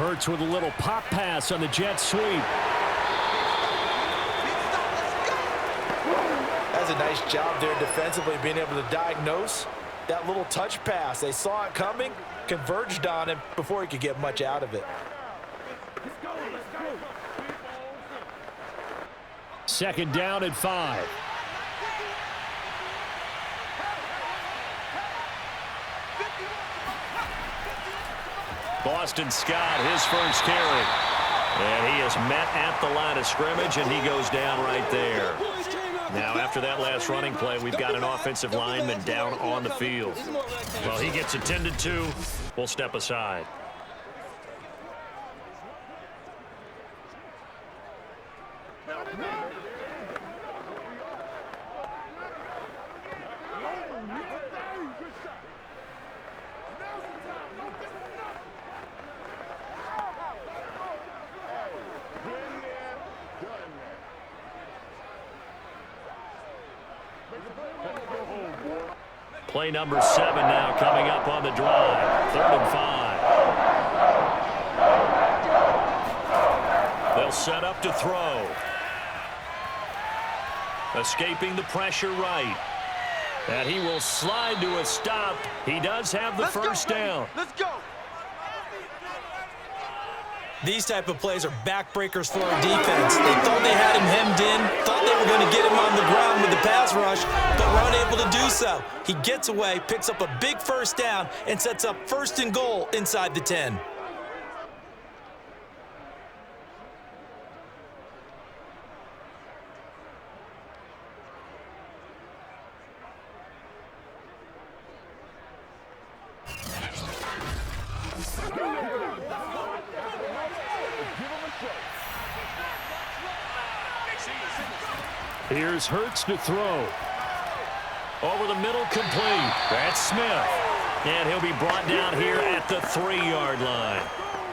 Hurts with a little pop pass on the jet sweep. That's a nice job there defensively, being able to diagnose that little touch pass. They saw it coming, converged on him before he could get much out of it. Second down and 5. Boston Scott, his first carry. And he is met at the line of scrimmage, and he goes down right there. Now, after that last running play, we've got an offensive lineman down on the field. Well, he gets attended to. We'll step aside. Play number 7 now coming up on the drive. 3rd and 5. They'll set up to throw. Escaping the pressure right. And he will slide to a stop. He does have the first down. Let's go. These type of plays are backbreakers for our defense. They thought they had him hemmed in, thought they were going to get him on the ground with the pass rush, but were unable to do so. He gets away, picks up a big first down, and sets up 1st and goal inside the 10. Here's Hurts to throw. Over the middle, complete. That's Smith. And he'll be brought down here at the 3-yard line.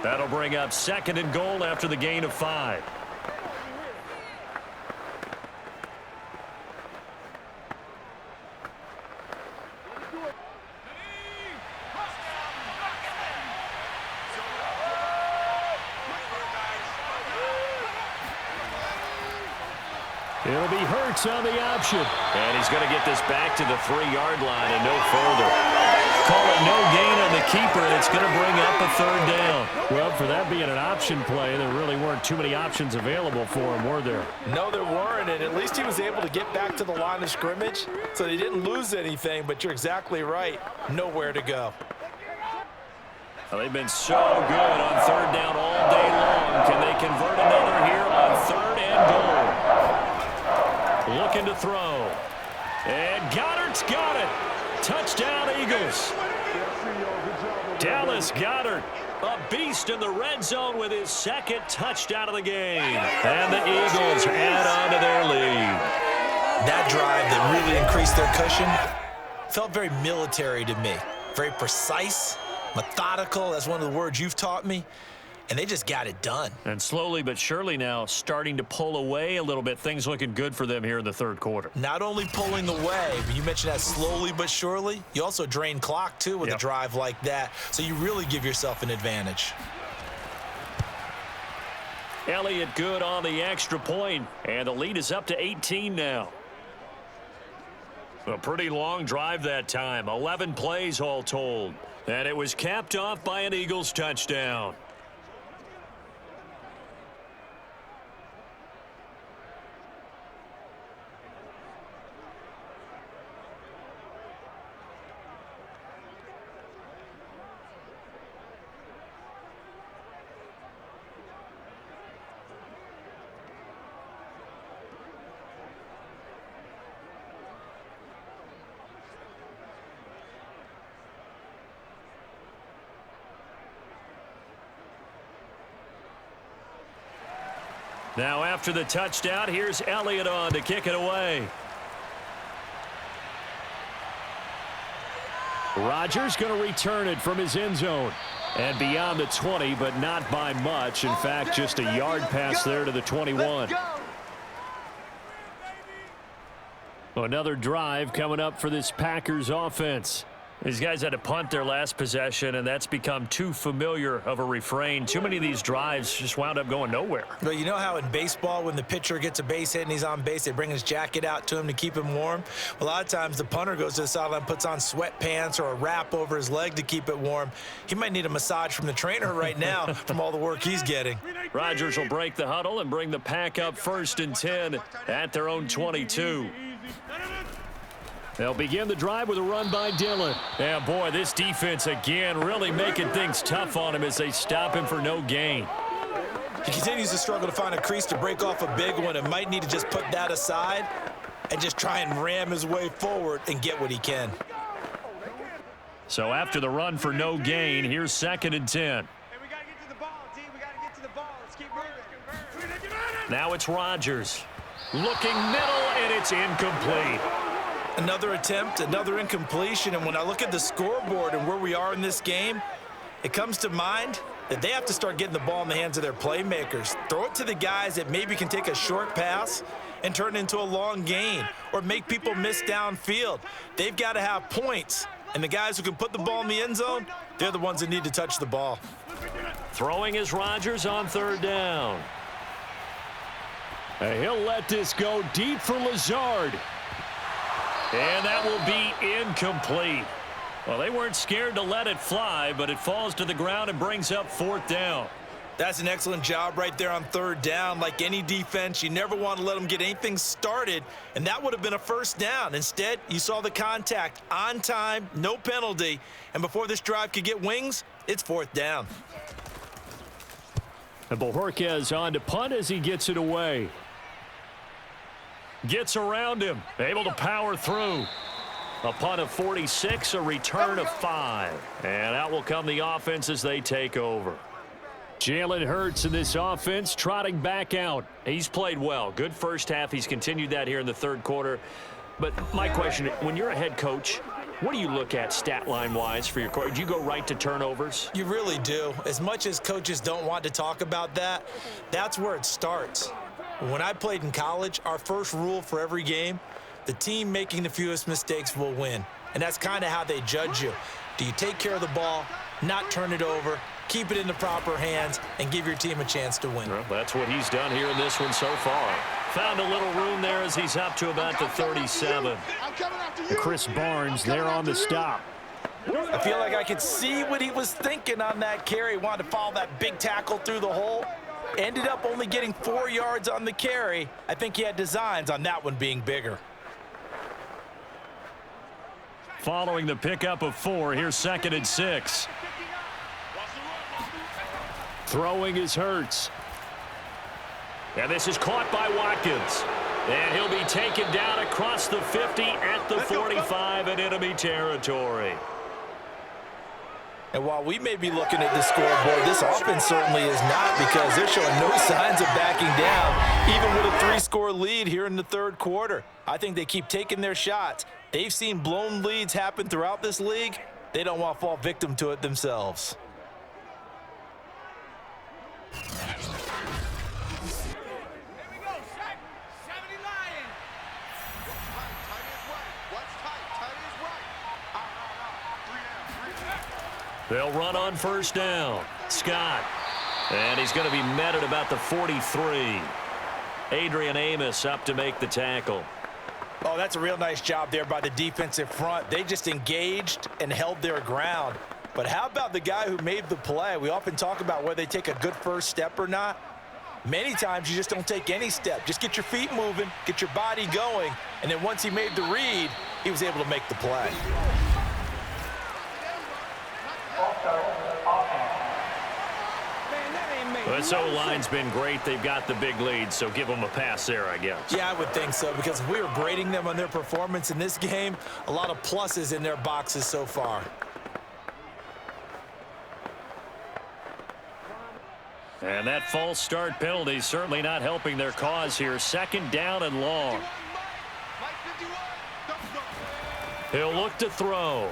That'll bring up 2nd and goal after the gain of 5. It'll be Hurts on the option. And he's going to get this back to the 3-yard line and no further. Call it no gain on the keeper, and it's going to bring up a 3rd down. Well, for that being an option play, there really weren't too many options available for him, were there? No, there weren't, and at least he was able to get back to the line of scrimmage, so they didn't lose anything, but you're exactly right. Nowhere to go. Well, they've been so good on 3rd down all day long. Can they convert another here on 3rd and goal? Looking to throw. And Goddard's got it. Touchdown, Eagles. Dallas Goedert, a beast in the red zone with his 2nd touchdown of the game. And the Eagles add on to their lead. That drive that really increased their cushion felt very military to me. Very precise, methodical. That's one of the words you've taught me. And they just got it done. And slowly but surely now starting to pull away a little bit. Things looking good for them here in the 3rd quarter. Not only pulling away, but you mentioned that slowly but surely. You also drain clock, too, with a drive like that. So you really give yourself an advantage. Elliott good on the extra point, and the lead is up to 18 now. A pretty long drive that time. 11 plays all told. And it was capped off by an Eagles touchdown. Now after the touchdown, here's Elliott on to kick it away. Rodgers going to return it from his end zone. And beyond the 20, but not by much. In fact, just a yard pass there to the 21. Another drive coming up for this Packers offense. These guys had to punt their last possession, and that's become too familiar of a refrain. Too many of these drives just wound up going nowhere. But you know how in baseball, when the pitcher gets a base hit and he's on base, they bring his jacket out to him to keep him warm? A lot of times the punter goes to the sideline, puts on sweatpants or a wrap over his leg to keep it warm. He might need a massage from the trainer right now from all the work he's getting. Rodgers will break the huddle and bring the pack up 1st and 10 at their own 22. They'll begin the drive with a run by Dillon. Yeah, boy, this defense again really making things tough on him as they stop him for no gain. He continues to struggle to find a crease to break off a big one and might need to just put that aside and just try and ram his way forward and get what he can. So after the run for no gain, here's 2nd and 10. Hey, we got to get to the ball, T. We got to get to the ball. Let's keep moving. Now it's Rodgers. Looking middle, and it's incomplete. Another attempt, another incompletion, and when I look at the scoreboard and where we are in this game, it comes to mind that they have to start getting the ball in the hands of their playmakers. Throw it to the guys that maybe can take a short pass and turn it into a long gain or make people miss downfield. They've got to have points, and the guys who can put the ball in the end zone, they're the ones that need to touch the ball. Throwing is Rodgers on 3rd down. And he'll let this go deep for Lazard. And that will be incomplete. Well, they weren't scared to let it fly, but it falls to the ground and brings up 4th down. That's an excellent job right there on 3rd down. Like any defense, you never want to let them get anything started, and that would have been a 1st down. Instead, you saw the contact on time, no penalty, and before this drive could get wings, it's 4th down. And Bojorquez on to punt as he gets it away. Gets around him, able to power through. A punt of 46, a return of 5. And out will come the offense as they take over. Jalen Hurts in this offense trotting back out. He's played well. Good first half. He's continued that here in the 3rd quarter. But my question, when you're a head coach, what do you look at stat line-wise for your coach? Do you go right to turnovers? You really do. As much as coaches don't want to talk about that, that's where it starts. When I played in college, our first rule for every game, the team making the fewest mistakes will win. And that's kind of how they judge you. Do you take care of the ball, not turn it over, keep it in the proper hands, and give your team a chance to win? Well, that's what he's done here in this one so far. Found a little room there as he's up to about the 37. Chris Barnes there on the stop. I feel like I could see what he was thinking on that carry. Wanted to follow that big tackle through the hole. Ended up only getting 4 yards on the carry. I think he had designs on that one being bigger. Following the pickup of 4, here's 2nd and 6. Throwing is Hurts. And this is caught by Watkins. And he'll be taken down across the 50 at the 45 in enemy territory. And while we may be looking at the scoreboard, this offense certainly is not, because they're showing no signs of backing down, even with a 3-score lead here in the 3rd quarter. I think they keep taking their shots. They've seen blown leads happen throughout this league. They don't want to fall victim to it themselves. They'll run on 1st down. Scott. And he's going to be met at about the 43. Adrian Amos up to make the tackle. Oh, that's a real nice job there by the defensive front. They just engaged and held their ground. But how about the guy who made the play? We often talk about whether they take a good first step or not. Many times you just don't take any step. Just get your feet moving, get your body going, and then once he made the read, he was able to make the play. This O-line's been great. They've got the big lead, so give them a pass there, I guess. Yeah, I would think so, because if we were grading them on their performance in this game, a lot of pluses in their boxes so far. And that false start penalty certainly not helping their cause here. 2nd down and long. He'll look to throw.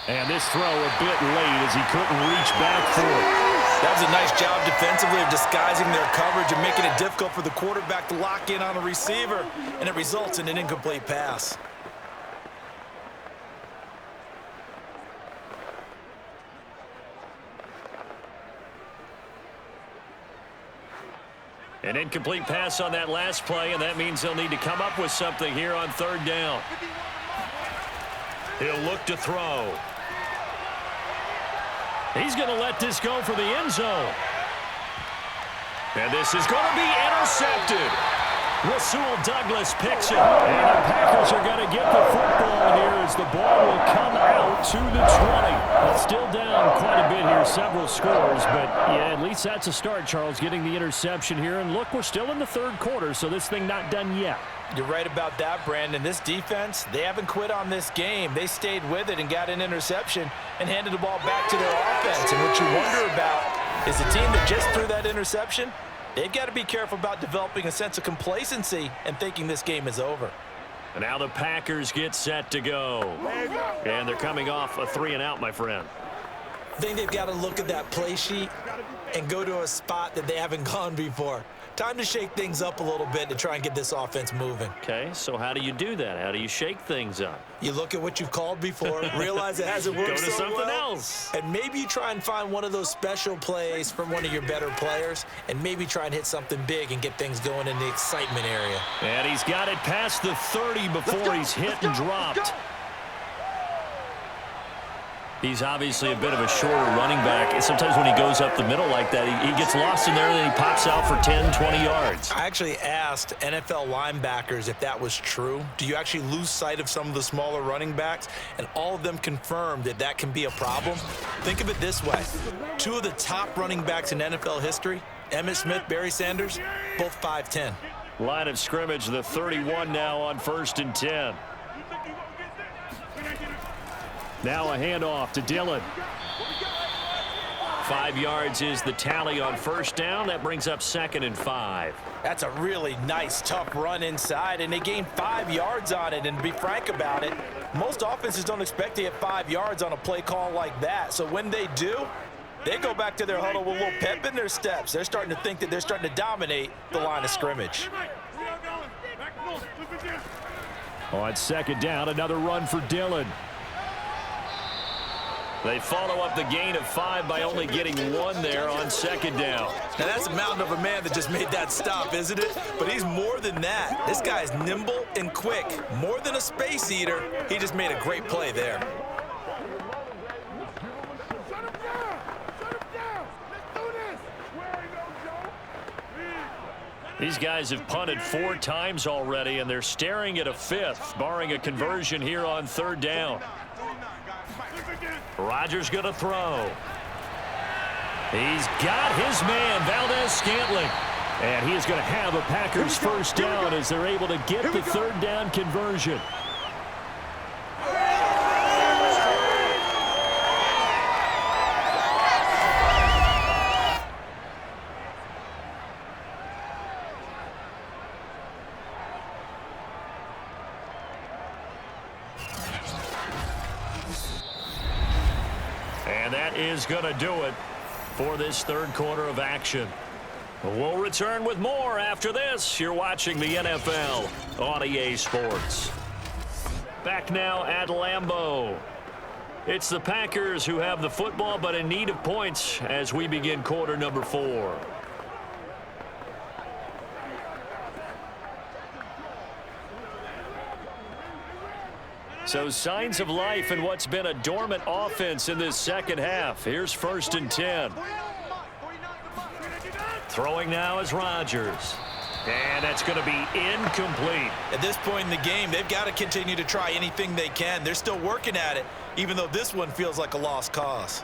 And this throw a bit late as he couldn't reach back for it. That was a nice job defensively of disguising their coverage and making it difficult for the quarterback to lock in on a receiver, and it results in an incomplete pass. An incomplete pass on that last play, and that means they'll need to come up with something here on third down. He'll look to throw. He's going to let this go for the end zone. And this is going to be intercepted. Rasul Douglas picks it. And the Packers are going to get the football here as the ball will come out to the 20. It's still down quite a bit here, several scores. But, yeah, at least that's a start, Charles, getting the interception here. And, look, we're still in the third quarter, so this thing not done yet. You're right about that, Brandon. This defense, they haven't quit on this game. They stayed with it and got an interception and handed the ball back to their offense. And what you wonder about is the team that just threw that interception, they've got to be careful about developing a sense of complacency and thinking this game is over. And now the Packers get set to go. And they're coming off a 3-and-out, my friend. I think they've got to look at that play sheet and go to a spot that they haven't gone before. Time to shake things up a little bit to try and get this offense moving. Okay, so how do you do that? How do you shake things up? You look at what you've called before, realize it hasn't worked Go to so something well, else. and maybe you try and find one of those special plays from one of your better players, and maybe try and hit something big and get things going in the excitement area. And he's got it past the 30 before he's hit and dropped. He's obviously a bit of a shorter running back. Sometimes when he goes up the middle like that, he gets lost in there and then he pops out for 10, 20 yards. I actually asked NFL linebackers if that was true. Do you actually lose sight of some of the smaller running backs? And all of them confirmed that that can be a problem. Think of it this way. Two of the top running backs in NFL history, Emmitt Smith, Barry Sanders, both 5'10". Line of scrimmage, the 31 now on 1st and 10. Now a handoff to Dillon. 5 yards is the tally on first down. That brings up 2nd and 5. That's a really nice, tough run inside, and they gained 5 yards on it. And to be frank about it, most offenses don't expect to get 5 yards on a play call like that. So when they do, they go back to their huddle with a little pep in their steps. They're starting to think that they're starting to dominate the line of scrimmage. On 2nd down, another run for Dillon. They follow up the gain of 5 by only getting 1 there on 2nd down. Now that's a mountain of a man that just made that stop, isn't it? But he's more than that. This guy's nimble and quick. More than a space eater, he just made a great play there. These guys have punted 4 times already, and they're staring at a 5th, barring a conversion here on 3rd down. Rodgers going to throw. He's got his man, Valdez-Scantling. And he is going to have a Packers first down as they're able to get the 3rd down conversion. And that is going to do it for this 3rd quarter of action. We'll return with more after this. You're watching the NFL on EA Sports. Back now at Lambeau. It's the Packers who have the football but in need of points as we begin quarter number 4. So signs of life in what's been a dormant offense in this 2nd half. Here's 1st and 10. Throwing now is Rodgers. And that's going to be incomplete. At this point in the game, they've got to continue to try anything they can. They're still working at it, even though this one feels like a lost cause.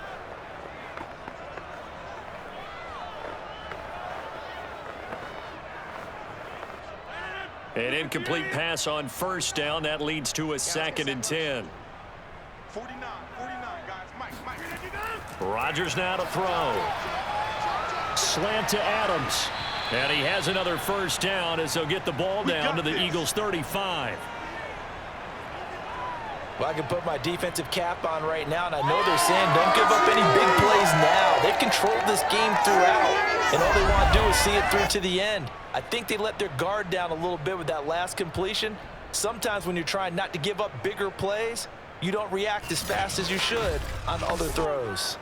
An incomplete pass on 1st down. That leads to a 2nd and 10. 49, guys. Mike. Rodgers now to throw. Slant to Adams. And he has another first down as they'll get the ball down to the Eagles' 35. Well, I can put my defensive cap on right now, and I know they're saying don't give up any big plays now. They've controlled this game throughout, and all they want to do is see it through to the end. I think they let their guard down a little bit with that last completion. Sometimes when you're trying not to give up bigger plays, you don't react as fast as you should on other throws.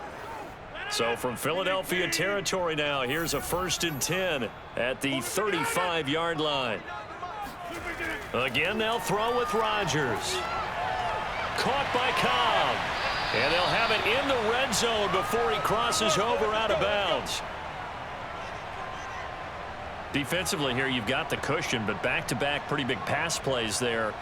So from Philadelphia territory now, here's a 1st and 10 at the 35-yard line. Again, they'll throw with Rodgers. Caught by Cobb. And they'll have it in the red zone before he crosses over out of bounds. Defensively here, you've got the cushion, but back-to-back pretty big pass plays there.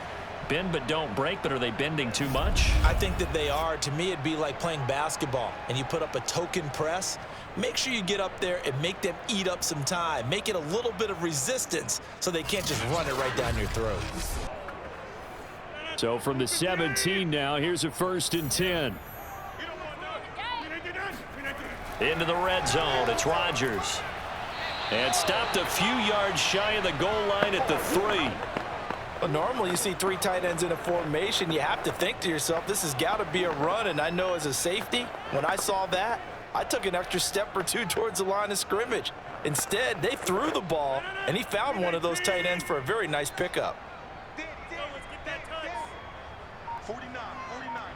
Bend but don't break, but are they bending too much? I think that they are. To me, it'd be like playing basketball, and you put up a token press. Make sure you get up there and make them eat up some time. Make it a little bit of resistance so they can't just run it right down your throat. So from the 17 now, here's a 1st and 10. Into the red zone, it's Rodgers. And stopped a few yards shy of the goal line at the 3. Well, normally you see 3 tight ends in a formation. You have to think to yourself, this has got to be a run. And I know as a safety, when I saw that, I took an extra step or 2 towards the line of scrimmage. Instead, they threw the ball, and he found one of those tight ends for a very nice pickup. 49,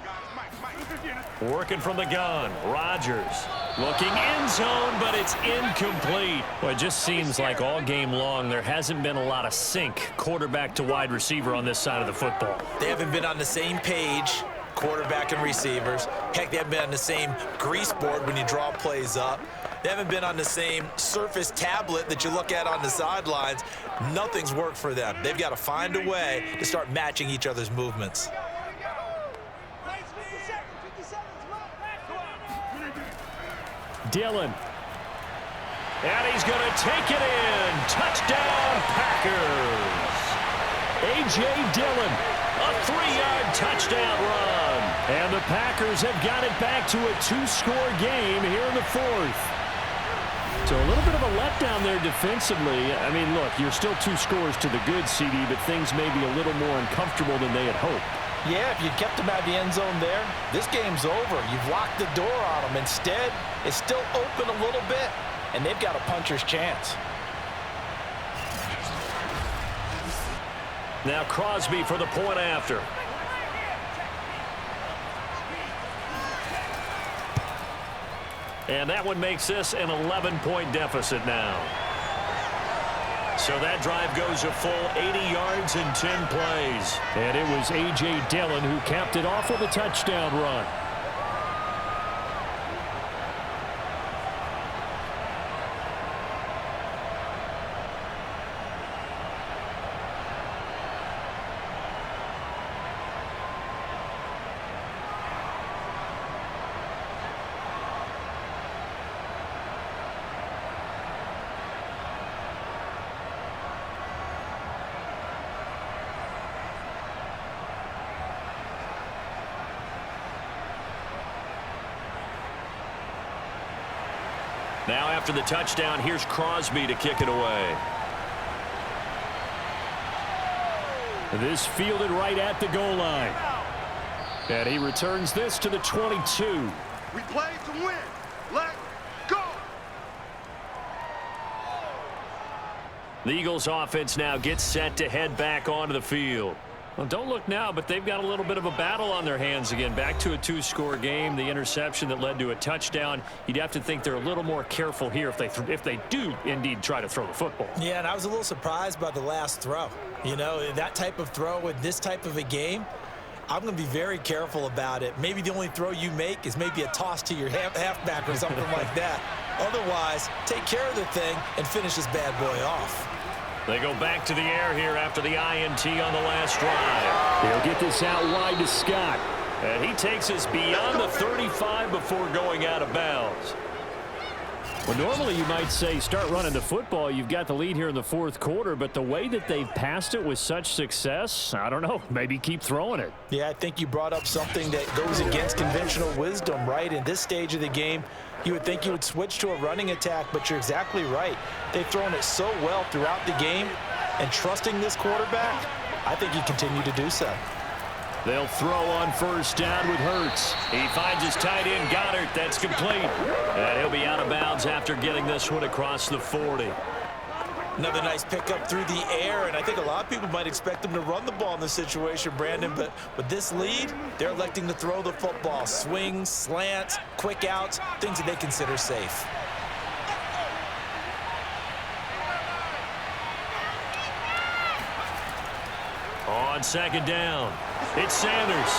guys. Working from the gun, Rodgers. Looking end zone, but it's incomplete. Well, it just seems like all game long there hasn't been a lot of sync quarterback to wide receiver on this side of the football. They haven't been on the same page, quarterback and receivers. Heck, they haven't been on the same grease board when you draw plays up. They haven't been on the same surface tablet that you look at on the sidelines. Nothing's worked for them. They've got to find a way to start matching each other's movements. Dillon. And he's going to take it in. Touchdown, Packers. A.J. Dillon. A 3-yard touchdown run. And the Packers have got it back to a 2-score game here in the 4th. So a little bit of a letdown there defensively. I mean, look, you're still 2 scores to the good, CD, but things may be a little more uncomfortable than they had hoped. Yeah, if you kept them out of the end zone there, this game's over. You've locked the door on them. Instead, it's still open a little bit, and they've got a puncher's chance. Now Crosby for the point after. And that one makes this an 11-point deficit now. So that drive goes a full 80 yards and 10 plays. And it was A.J. Dillon who capped it off with a touchdown run. Now after the touchdown, here's Crosby to kick it away. This fielded right at the goal line. And he returns this to the 22. We play to win. Let's go. The Eagles offense now gets set to head back onto the field. Well, don't look now, but they've got a little bit of a battle on their hands again. Back to a 2-score game. The interception that led to a touchdown. You'd have to think they're a little more careful here if they do indeed try to throw the football. Yeah, and I was a little surprised by the last throw. You know, that type of throw in this type of a game, I'm going to be very careful about it. Maybe the only throw you make is maybe a toss to your halfback or something like that. Otherwise, take care of the thing and finish this bad boy off. They go back to the air here after the INT on the last drive. They'll get this out wide to Scott. And he takes us beyond the 35 before going out of bounds. Well, normally you might say start running the football. You've got the lead here in the 4th quarter, but the way that they've passed it with such success, I don't know, maybe keep throwing it. Yeah, I think you brought up something that goes against conventional wisdom, right? In this stage of the game, you would think you would switch to a running attack, but you're exactly right. They've thrown it so well throughout the game, and trusting this quarterback, I think you continue to do so. They'll throw on first down with Hurts. He finds his tight end, Goddard. That's complete. And he'll be out of bounds after getting this one across the 40. Another nice pickup through the air, and I think a lot of people might expect them to run the ball in this situation, Brandon, but with this lead, they're electing to throw the football. Swings, slants, quick outs, things that they consider safe. On second down, it's Sanders.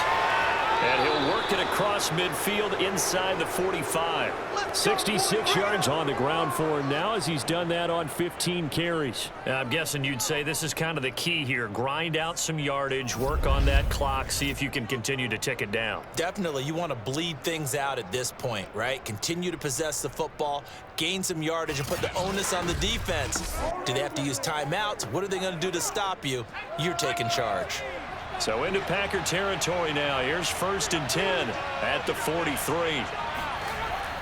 And he'll work it across midfield inside the 45. 66 yards on the ground for him now as he's done that on 15 carries. I'm guessing you'd say this is kind of the key here. Grind out some yardage, work on that clock, see if you can continue to tick it down. Definitely, you want to bleed things out at this point, right? Continue to possess the football, gain some yardage, and put the onus on the defense. Do they have to use timeouts? What are they going to do to stop you? You're taking charge. So into Packer territory now. Here's 1st and 10 at the 43.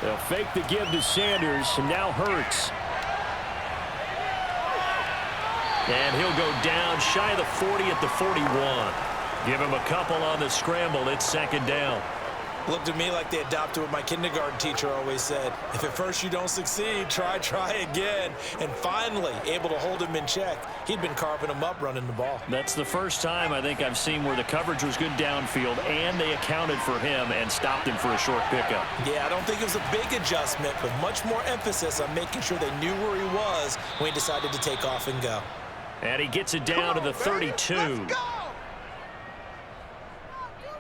They'll fake the give to Sanders, and now Hurts. And he'll go down shy of the 40 at the 41. Give him a couple on the scramble. It's 2nd down. Looked to me like they adopted what my kindergarten teacher always said. If at first you don't succeed, try again. And finally, able to hold him in check. He'd been carving him up running the ball. That's the first time I think I've seen where the coverage was good downfield and they accounted for him and stopped him for a short pickup. Yeah, I don't think it was a big adjustment, but much more emphasis on making sure they knew where he was when he decided to take off and go. And he gets it down to the 32.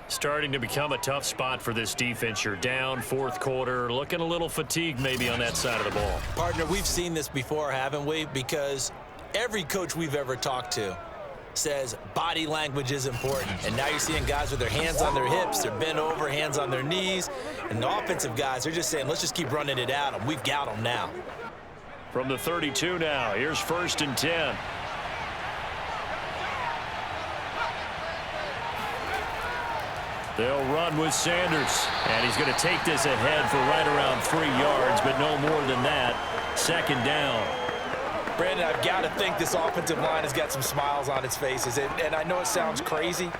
Starting to become a tough spot for this defense. You're down 4th quarter, looking a little fatigued maybe on that side of the ball. Partner, we've seen this before, haven't we? Because every coach we've ever talked to says body language is important. And now you're seeing guys with their hands on their hips, they're bent over, hands on their knees. And the offensive guys, they're just saying, let's just keep running it at them. We've got them now. From the 32 now, here's 1st and 10. They'll run with Sanders, and he's going to take this ahead for right around 3 yards, but no more than that. 2nd down. Brandon, I've got to think this offensive line has got some smiles on its faces, and I know it sounds crazy,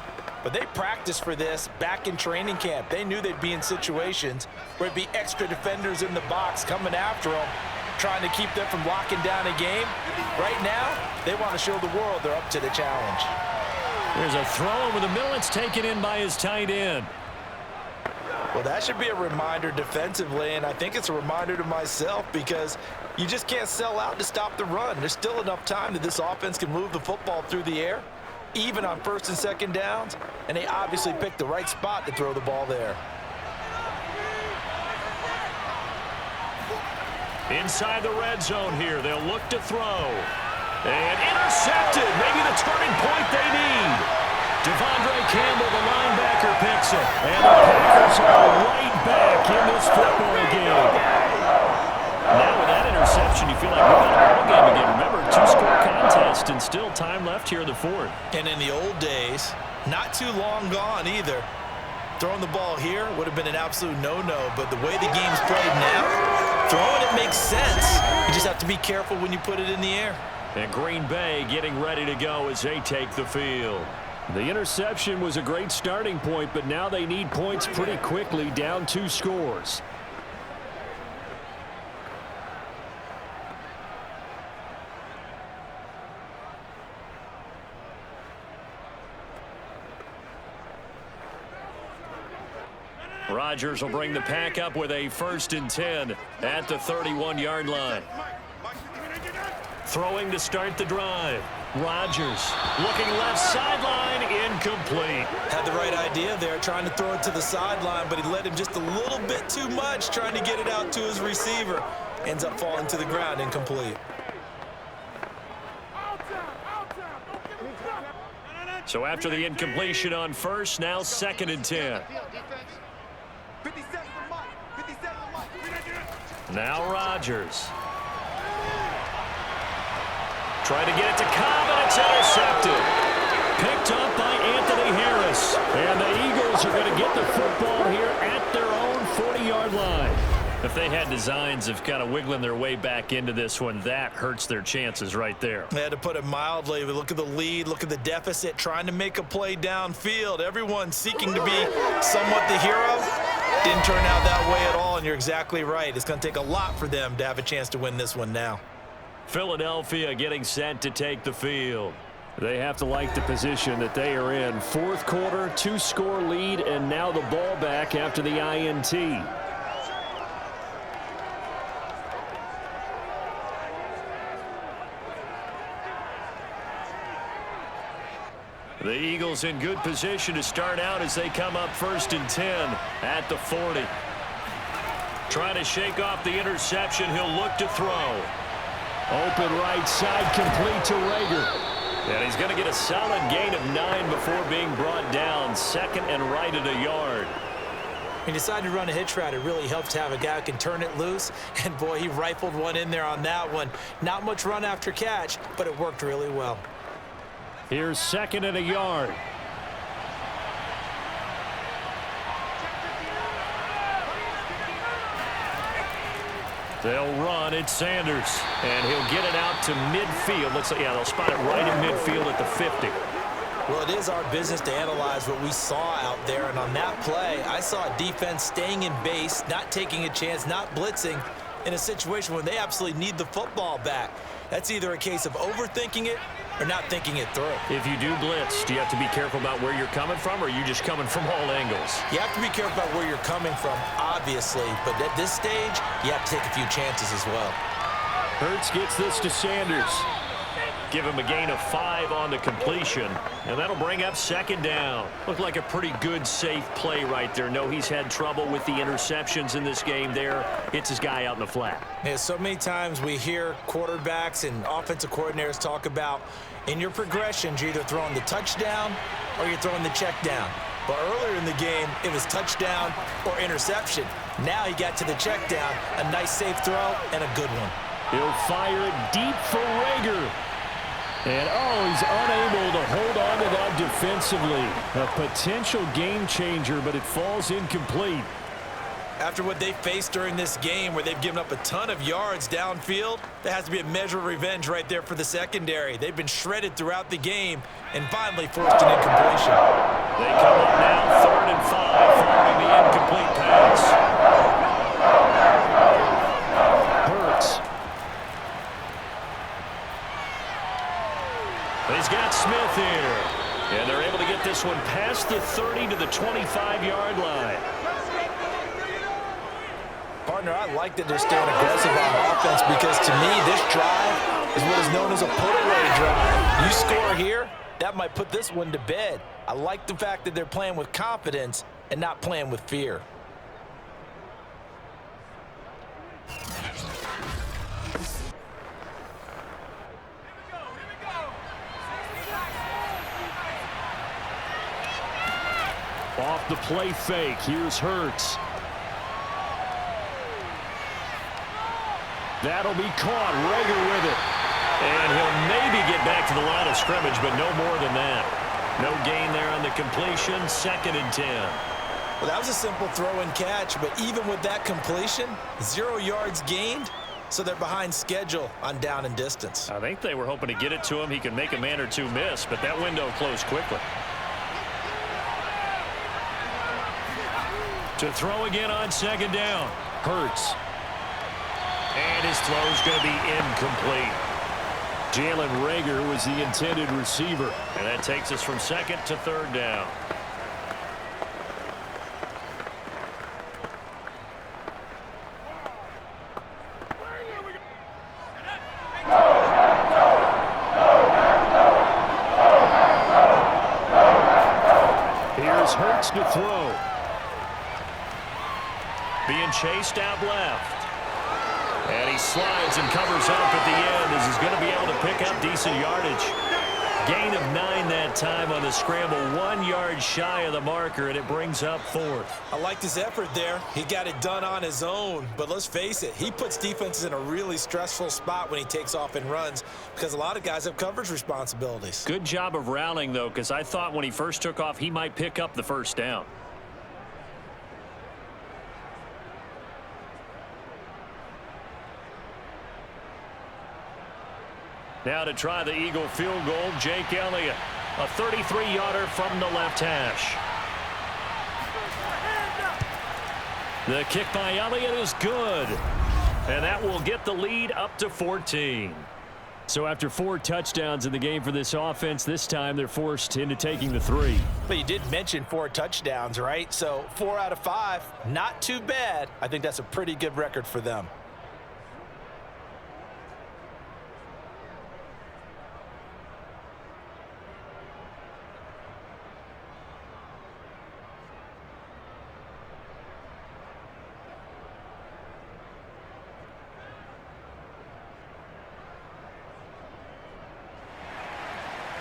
but they practiced for this back in training camp. They knew they'd be in situations where it'd be extra defenders in the box coming after them, trying to keep them from locking down a game. Right now, they want to show the world they're up to the challenge. There's a throw over the middle. It's taken in by his tight end. Well, that should be a reminder defensively, and I think it's a reminder to myself because you just can't sell out to stop the run. There's still enough time that this offense can move the football through the air, even on 1st and 2nd downs, and they obviously picked the right spot to throw the ball there. Inside the red zone here, they'll look to throw. And intercepted, maybe the turning point they need. Devondre Campbell, the linebacker, picks it. And the Packers are right back in this football game. Now with that interception, you feel like we've got a ball game again. Remember, 2-score contest and still time left here in the 4th. And in the old days, not too long gone either. Throwing the ball here would have been an absolute no-no, but the way the game's played now, throwing it makes sense. You just have to be careful when you put it in the air. And Green Bay getting ready to go as they take the field. The interception was a great starting point, but now they need points pretty quickly, down 2 scores. Rodgers will bring the pack up with a 1st and 10 at the 31-yard line. Throwing to start the drive. Rodgers looking left sideline, incomplete. Had the right idea there, trying to throw it to the sideline, but he let him just a little bit too much, trying to get it out to his receiver. Ends up falling to the ground, incomplete. So after the incompletion on 1st, now 2nd and 10. Now Rodgers. Trying to get it to Cobb, and it's intercepted. Picked up by Anthony Harris. And the Eagles are going to get the football here at their own 40-yard line. If they had designs of kind of wiggling their way back into this one, that hurts their chances right there. They had to put it mildly. Look at the lead, look at the deficit, trying to make a play downfield. Everyone seeking to be somewhat the hero. Didn't turn out that way at all, and you're exactly right. It's going to take a lot for them to have a chance to win this one now. Philadelphia getting set to take the field. They have to like the position that they are in. Fourth quarter, 2-score lead, and now the ball back after the INT. The Eagles in good position to start out as they come up 1st and 10 at the 40. Trying to shake off the interception. He'll look to throw. Open right side, complete to Rager. And he's going to get a solid gain of 9 before being brought down. 2nd and right at a yard. He decided to run a hitch route. It really helps to have a guy who can turn it loose. And, boy, he rifled one in there on that one. Not much run after catch, but it worked really well. Here's 2nd and a yard. They'll run. It's Sanders. And he'll get it out to midfield. Looks like, yeah, they'll spot it right in midfield at the 50. Well, it is our business to analyze what we saw out there. And on that play, I saw a defense staying in base, not taking a chance, not blitzing in a situation where they absolutely need the football back. That's either a case of overthinking it or not thinking it through. If you do blitz, do you have to be careful about where you're coming from, or are you just coming from all angles? You have to be careful about where you're coming from, obviously, but at this stage, you have to take a few chances as well. Hurts gets this to Sanders. Give him a gain of 5 on the completion, and that'll bring up 2nd down. Looked like a pretty good, safe play right there. No, he's had trouble with the interceptions in this game there. Hits his guy out in the flat. Yeah, so many times we hear quarterbacks and offensive coordinators talk about in your progressions, you're either throwing the touchdown or you're throwing the check down. But earlier in the game, it was touchdown or interception. Now he got to the check down, a nice safe throw, and a good one. He'll fire it deep for Rager. And, he's unable to hold on to that defensively. A potential game changer, but it falls incomplete. After what they faced during this game where they've given up a ton of yards downfield, there has to be a measure of revenge right there for the secondary. They've been shredded throughout the game and finally forced an incompletion. They come up now 3rd and 5 following the incomplete pass. Hurts. He's got Smith here. And they're able to get this one past the 30 to the 25-yard line. Partner, I like that they're staying aggressive on offense because, to me, this drive is what is known as a put-away drive. You score here, that might put this one to bed. I like the fact that they're playing with confidence and not playing with fear. Off the play fake, here's Hurts. That'll be caught. Rager with it. And he'll maybe get back to the line of scrimmage, but no more than that. No gain there on the completion. 2nd and 10. Well, that was a simple throw and catch, but even with that completion, 0 yards gained, so they're behind schedule on down and distance. I think they were hoping to get it to him. He could make a man or two miss, but that window closed quickly. To throw again on 2nd down. Hurts. And his throw's going to be incomplete. Jalen Rager was the intended receiver. And that takes us from 2nd to 3rd down. Here's Hurts to throw. Being chased out left. And he slides and covers up at the end as he's going to be able to pick up decent yardage. Gain of 9 that time on the scramble. 1 yard shy of the marker, and it brings up 4th. I liked his effort there. He got it done on his own. But let's face it, he puts defenses in a really stressful spot when he takes off and runs because a lot of guys have coverage responsibilities. Good job of rallying, though, because I thought when he first took off, he might pick up the 1st down. Now to try the Eagle field goal, Jake Elliott. A 33-yarder from the left hash. The kick by Elliott is good. And that will get the lead up to 14. So after 4 touchdowns in the game for this offense, this time they're forced into taking the 3. But you did mention 4 touchdowns, right? So 4 out of 5, not too bad. I think that's a pretty good record for them.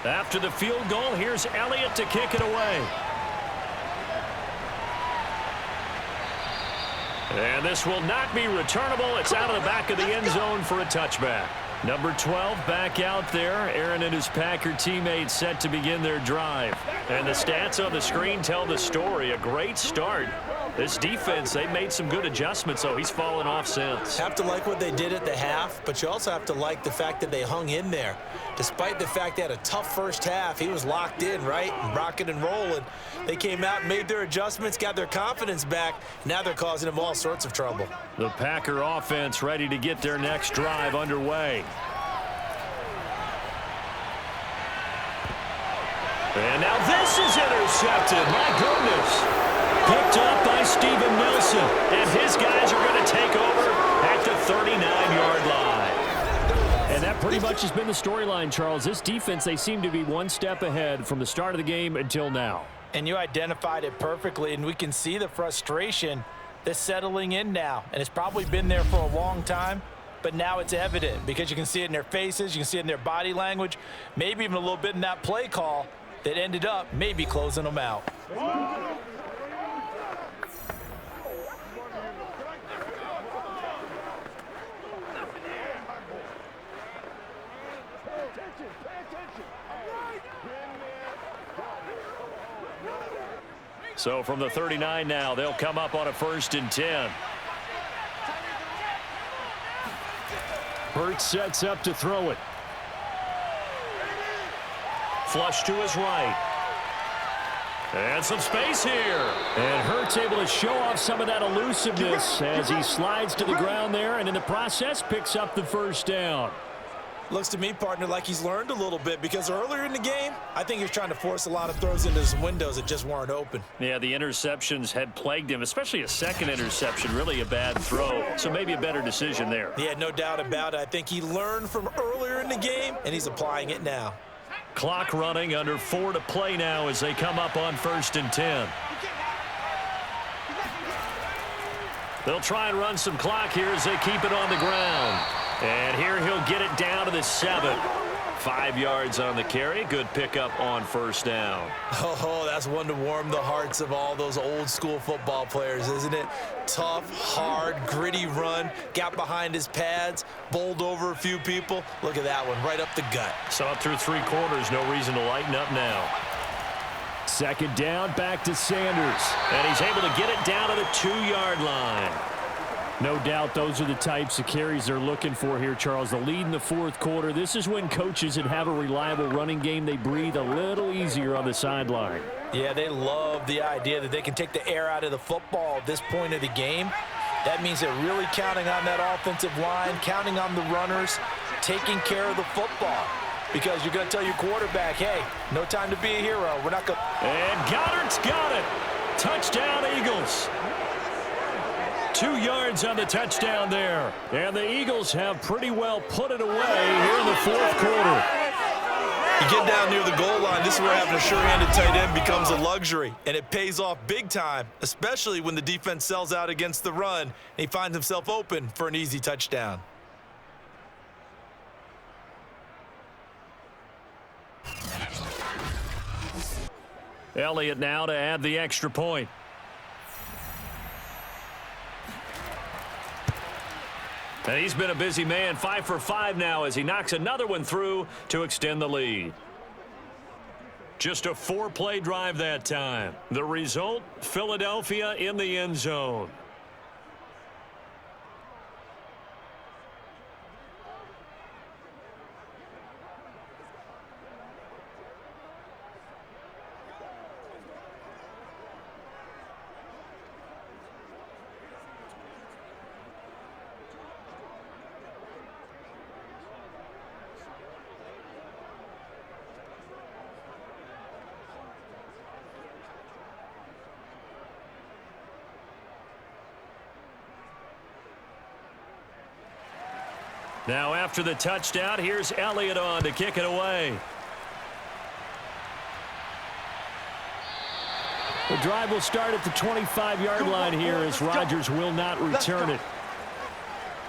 After the field goal, here's Elliott to kick it away. And this will not be returnable. It's out of the back of the end zone for a touchback. Number 12 back out there. Aaron and his Packer teammates set to begin their drive. And the stats on the screen tell the story. A great start. This defense, they made some good adjustments, so he's fallen off since. Have to like what they did at the half, but you also have to like the fact that they hung in there. Despite the fact they had a tough first half, he was locked in, right? And rocking and rolling. They came out, made their adjustments, got their confidence back. Now they're causing them all sorts of trouble. The Packer offense ready to get their next drive underway. And now this is intercepted. My goodness. Picked up by Steven Nelson. And his guys are going to take over at the 39-yard line. And that pretty much has been the storyline, Charles. This defense, they seem to be one step ahead from the start of the game until now. And you identified it perfectly, and we can see the frustration that's settling in now. And it's probably been there for a long time, but now it's evident because you can see it in their faces, you can see it in their body language, maybe even a little bit in that play call that ended up maybe closing them out. So from the 39 now, they'll come up on a 1st and 10. Hurts sets up to throw it. Flush to his right. And some space here. And Hurts able to show off some of that elusiveness as he slides to the ground there and in the process picks up the 1st down. Looks to me, partner, like he's learned a little bit because earlier in the game, I think he was trying to force a lot of throws into some windows that just weren't open. Yeah, the interceptions had plagued him, especially a second interception, really a bad throw. So maybe a better decision there. Yeah, no doubt about it. I think he learned from earlier in the game, and he's applying it now. Clock running, under 4 to play now as they come up on 1st and 10. They'll try and run some clock here as they keep it on the ground. And here he'll get it down to the 7. 5 yards on the carry. Good pickup on 1st down. Oh, that's one to warm the hearts of all those old school football players, isn't it? Tough, hard, gritty run. Got behind his pads, bowled over a few people. Look at that one, right up the gut. Saw it through 3 quarters. No reason to lighten up now. 2nd down, back to Sanders. And he's able to get it down to the 2-yard line. No doubt those are the types of carries they're looking for here, Charles. The lead in the 4th quarter. This is when coaches that have a reliable running game, they breathe a little easier on the sideline. Yeah, they love the idea that they can take the air out of the football at this point of the game. That means they're really counting on that offensive line, counting on the runners, taking care of the football. Because you're going to tell your quarterback, hey, no time to be a hero. We're not going to... And Goddard's got it. Touchdown, Eagles. 2 yards on the touchdown there. And the Eagles have pretty well put it away here in the 4th quarter. You get down near the goal line, this is where having a sure-handed tight end becomes a luxury. And it pays off big time, especially when the defense sells out against the run. And he finds himself open for an easy touchdown. Elliott now to add the extra point. And he's been a busy man, 5 for 5 now as he knocks another one through to extend the lead. Just a 4-play drive that time. The result, Philadelphia in the end zone. Now after the touchdown, here's Elliott on to kick it away. The drive will start at the 25-yard line here as Rodgers will not return it.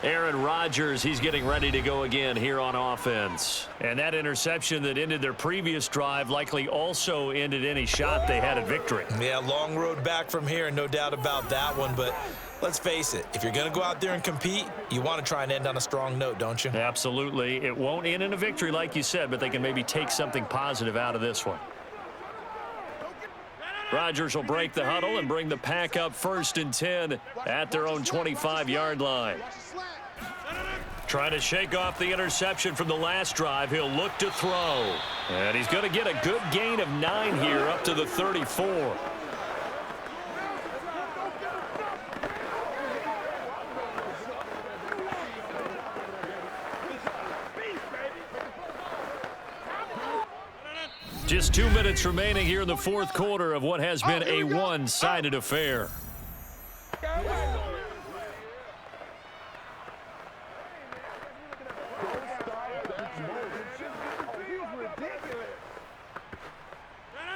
Aaron Rodgers, he's getting ready to go again here on offense. And that interception that ended their previous drive likely also ended any shot they had at victory. Yeah, long road back from here, no doubt about that one. But let's face it, if you're going to go out there and compete, you want to try and end on a strong note, don't you? Absolutely. It won't end in a victory like you said, but they can maybe take something positive out of this one. Rodgers will break the huddle and bring the Pack up 1st and 10 at their own 25-yard line. Trying to shake off the interception from the last drive. He'll look to throw. And he's going to get a good gain of 9 here up to the 34. Just 2 minutes remaining here in the 4th quarter of what has been a one-sided affair.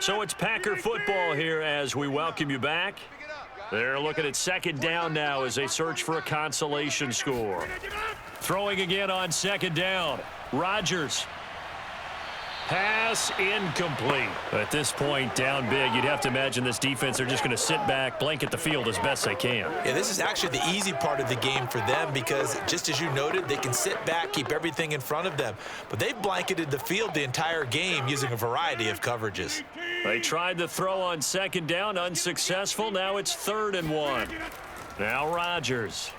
So it's Packer football here as we welcome you back. They're looking at 2nd down now as they search for a consolation score. Throwing again on 2nd down. Rodgers. Pass incomplete. At this point, down big, you'd have to imagine this defense, they're just going to sit back, blanket the field as best they can. Yeah, this is actually the easy part of the game for them because, just as you noted, they can sit back, keep everything in front of them. But they've blanketed the field the entire game using a variety of coverages. They tried to throw on 2nd down, unsuccessful. Now it's 3rd and 1. Now Rodgers.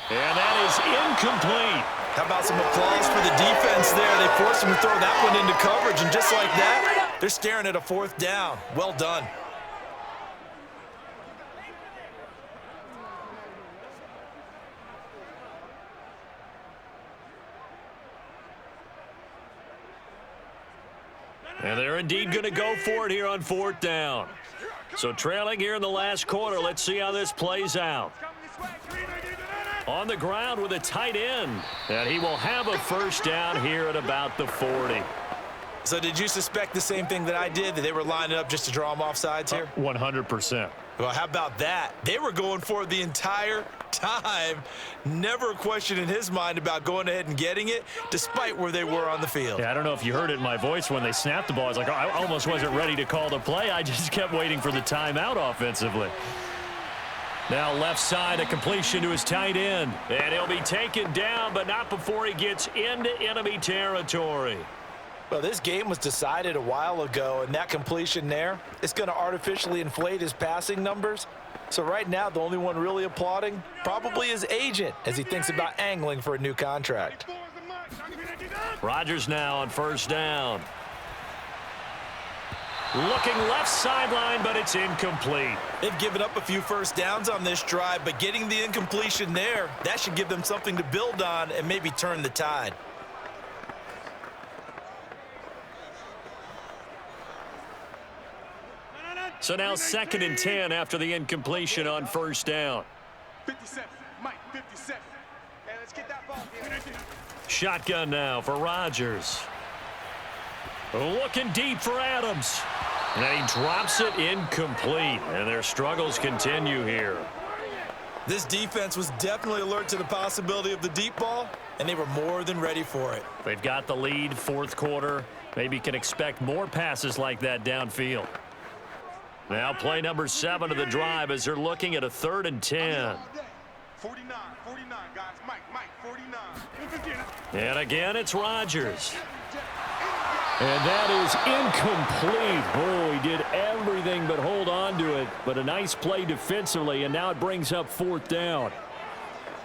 And that is incomplete. How about some applause for the defense there? They forced him to throw that one into coverage, and just like that, they're staring at a 4th down. Well done. And they're indeed going to go for it here on 4th down. So trailing here in the last quarter, let's see how this plays out. On the ground with a tight end. And he will have a 1st down here at about the 40. So did you suspect the same thing that I did, that they were lining up just to draw him off sides here? 100%. Well, how about that? They were going for it the entire time. Never a question in his mind about going ahead and getting it, despite where they were on the field. Yeah, I don't know if you heard it in my voice when they snapped the ball. I was like, oh, I almost wasn't ready to call the play. I just kept waiting for the timeout offensively. Now left side, a completion to his tight end. And he'll be taken down, but not before he gets into enemy territory. Well, this game was decided a while ago, and that completion there, it's going to artificially inflate his passing numbers. So right now, the only one really applauding probably his agent as he thinks about angling for a new contract. Rodgers now on 1st down. Looking left sideline, but it's incomplete. They've given up a few 1st downs on this drive, but getting the incompletion there, that should give them something to build on and maybe turn the tide. So now 2nd and 10 after the incompletion on 1st down. 57, Mike, 57. Hey, let's get that ball. Shotgun now for Rodgers. Looking deep for Adams. And he drops it incomplete. And their struggles continue here. This defense was definitely alert to the possibility of the deep ball, and they were more than ready for it. They've got the lead, 4th quarter. Maybe can expect more passes like that downfield. Now play number 7 of the drive as they're looking at a 3rd and 10. 49, guys. Mike, 49. And again, it's Rodgers. And that is incomplete. Oh, he did everything but hold on to it. But a nice play defensively, and now it brings up 4th down.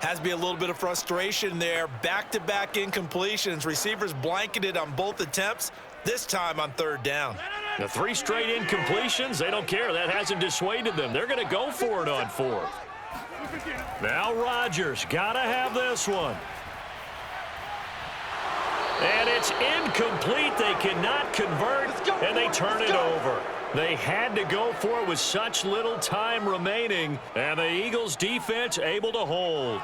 Has to be a little bit of frustration there. Back-to-back incompletions. Receivers blanketed on both attempts, this time on 3rd down. The 3 straight incompletions, they don't care. That hasn't dissuaded them. They're going to go for it on 4th. Now Rodgers, got to have this one. And it's incomplete. They cannot convert, and they turn it over. They had to go for it with such little time remaining, and the Eagles defense able to hold.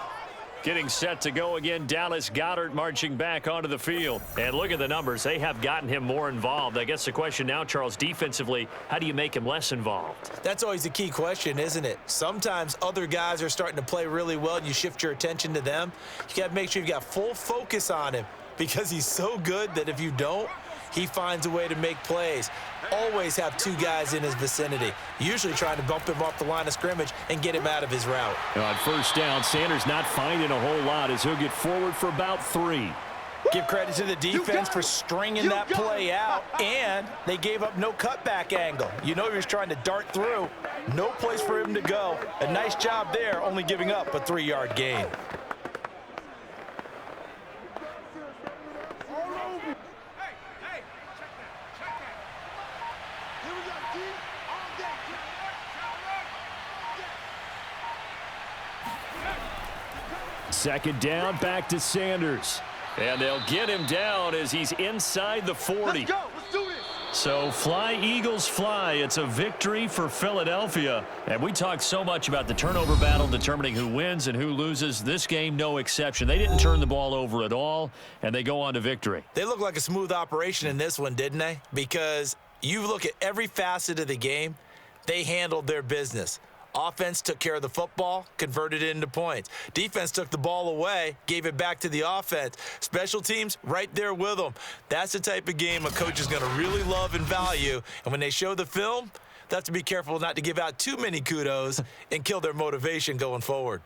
Getting set to go again, Dallas Goedert marching back onto the field. And look at the numbers. They have gotten him more involved. I guess the question now, Charles, defensively, how do you make him less involved? That's always the key question, isn't it? Sometimes other guys are starting to play really well, and you shift your attention to them. You got to make sure you've got full focus on him because he's so good that if you don't, he finds a way to make plays. Always have two guys in his vicinity, usually trying to bump him off the line of scrimmage and get him out of his route. On first down, Sanders not finding a whole lot as he'll get forward for about 3. Give credit to the defense for stringing that play out, and they gave up no cutback angle. You know he was trying to dart through. No place for him to go. A nice job there, only giving up a 3-yard gain. Second down, back to Sanders. And they'll get him down as he's inside the 40. Let's go. Let's do this. So fly, Eagles, fly. It's a victory for Philadelphia. And we talked so much about the turnover battle determining who wins and who loses. This game, no exception. They didn't turn the ball over at all, and they go on to victory. They look like a smooth operation in this one, didn't they? Because you look at every facet of the game, they handled their business. Offense took care of the football, converted it into points. Defense took the ball away, gave it back to the offense. Special teams, right there with them. That's the type of game a coach is going to really love and value. And when they show the film, they have to be careful not to give out too many kudos and kill their motivation going forward.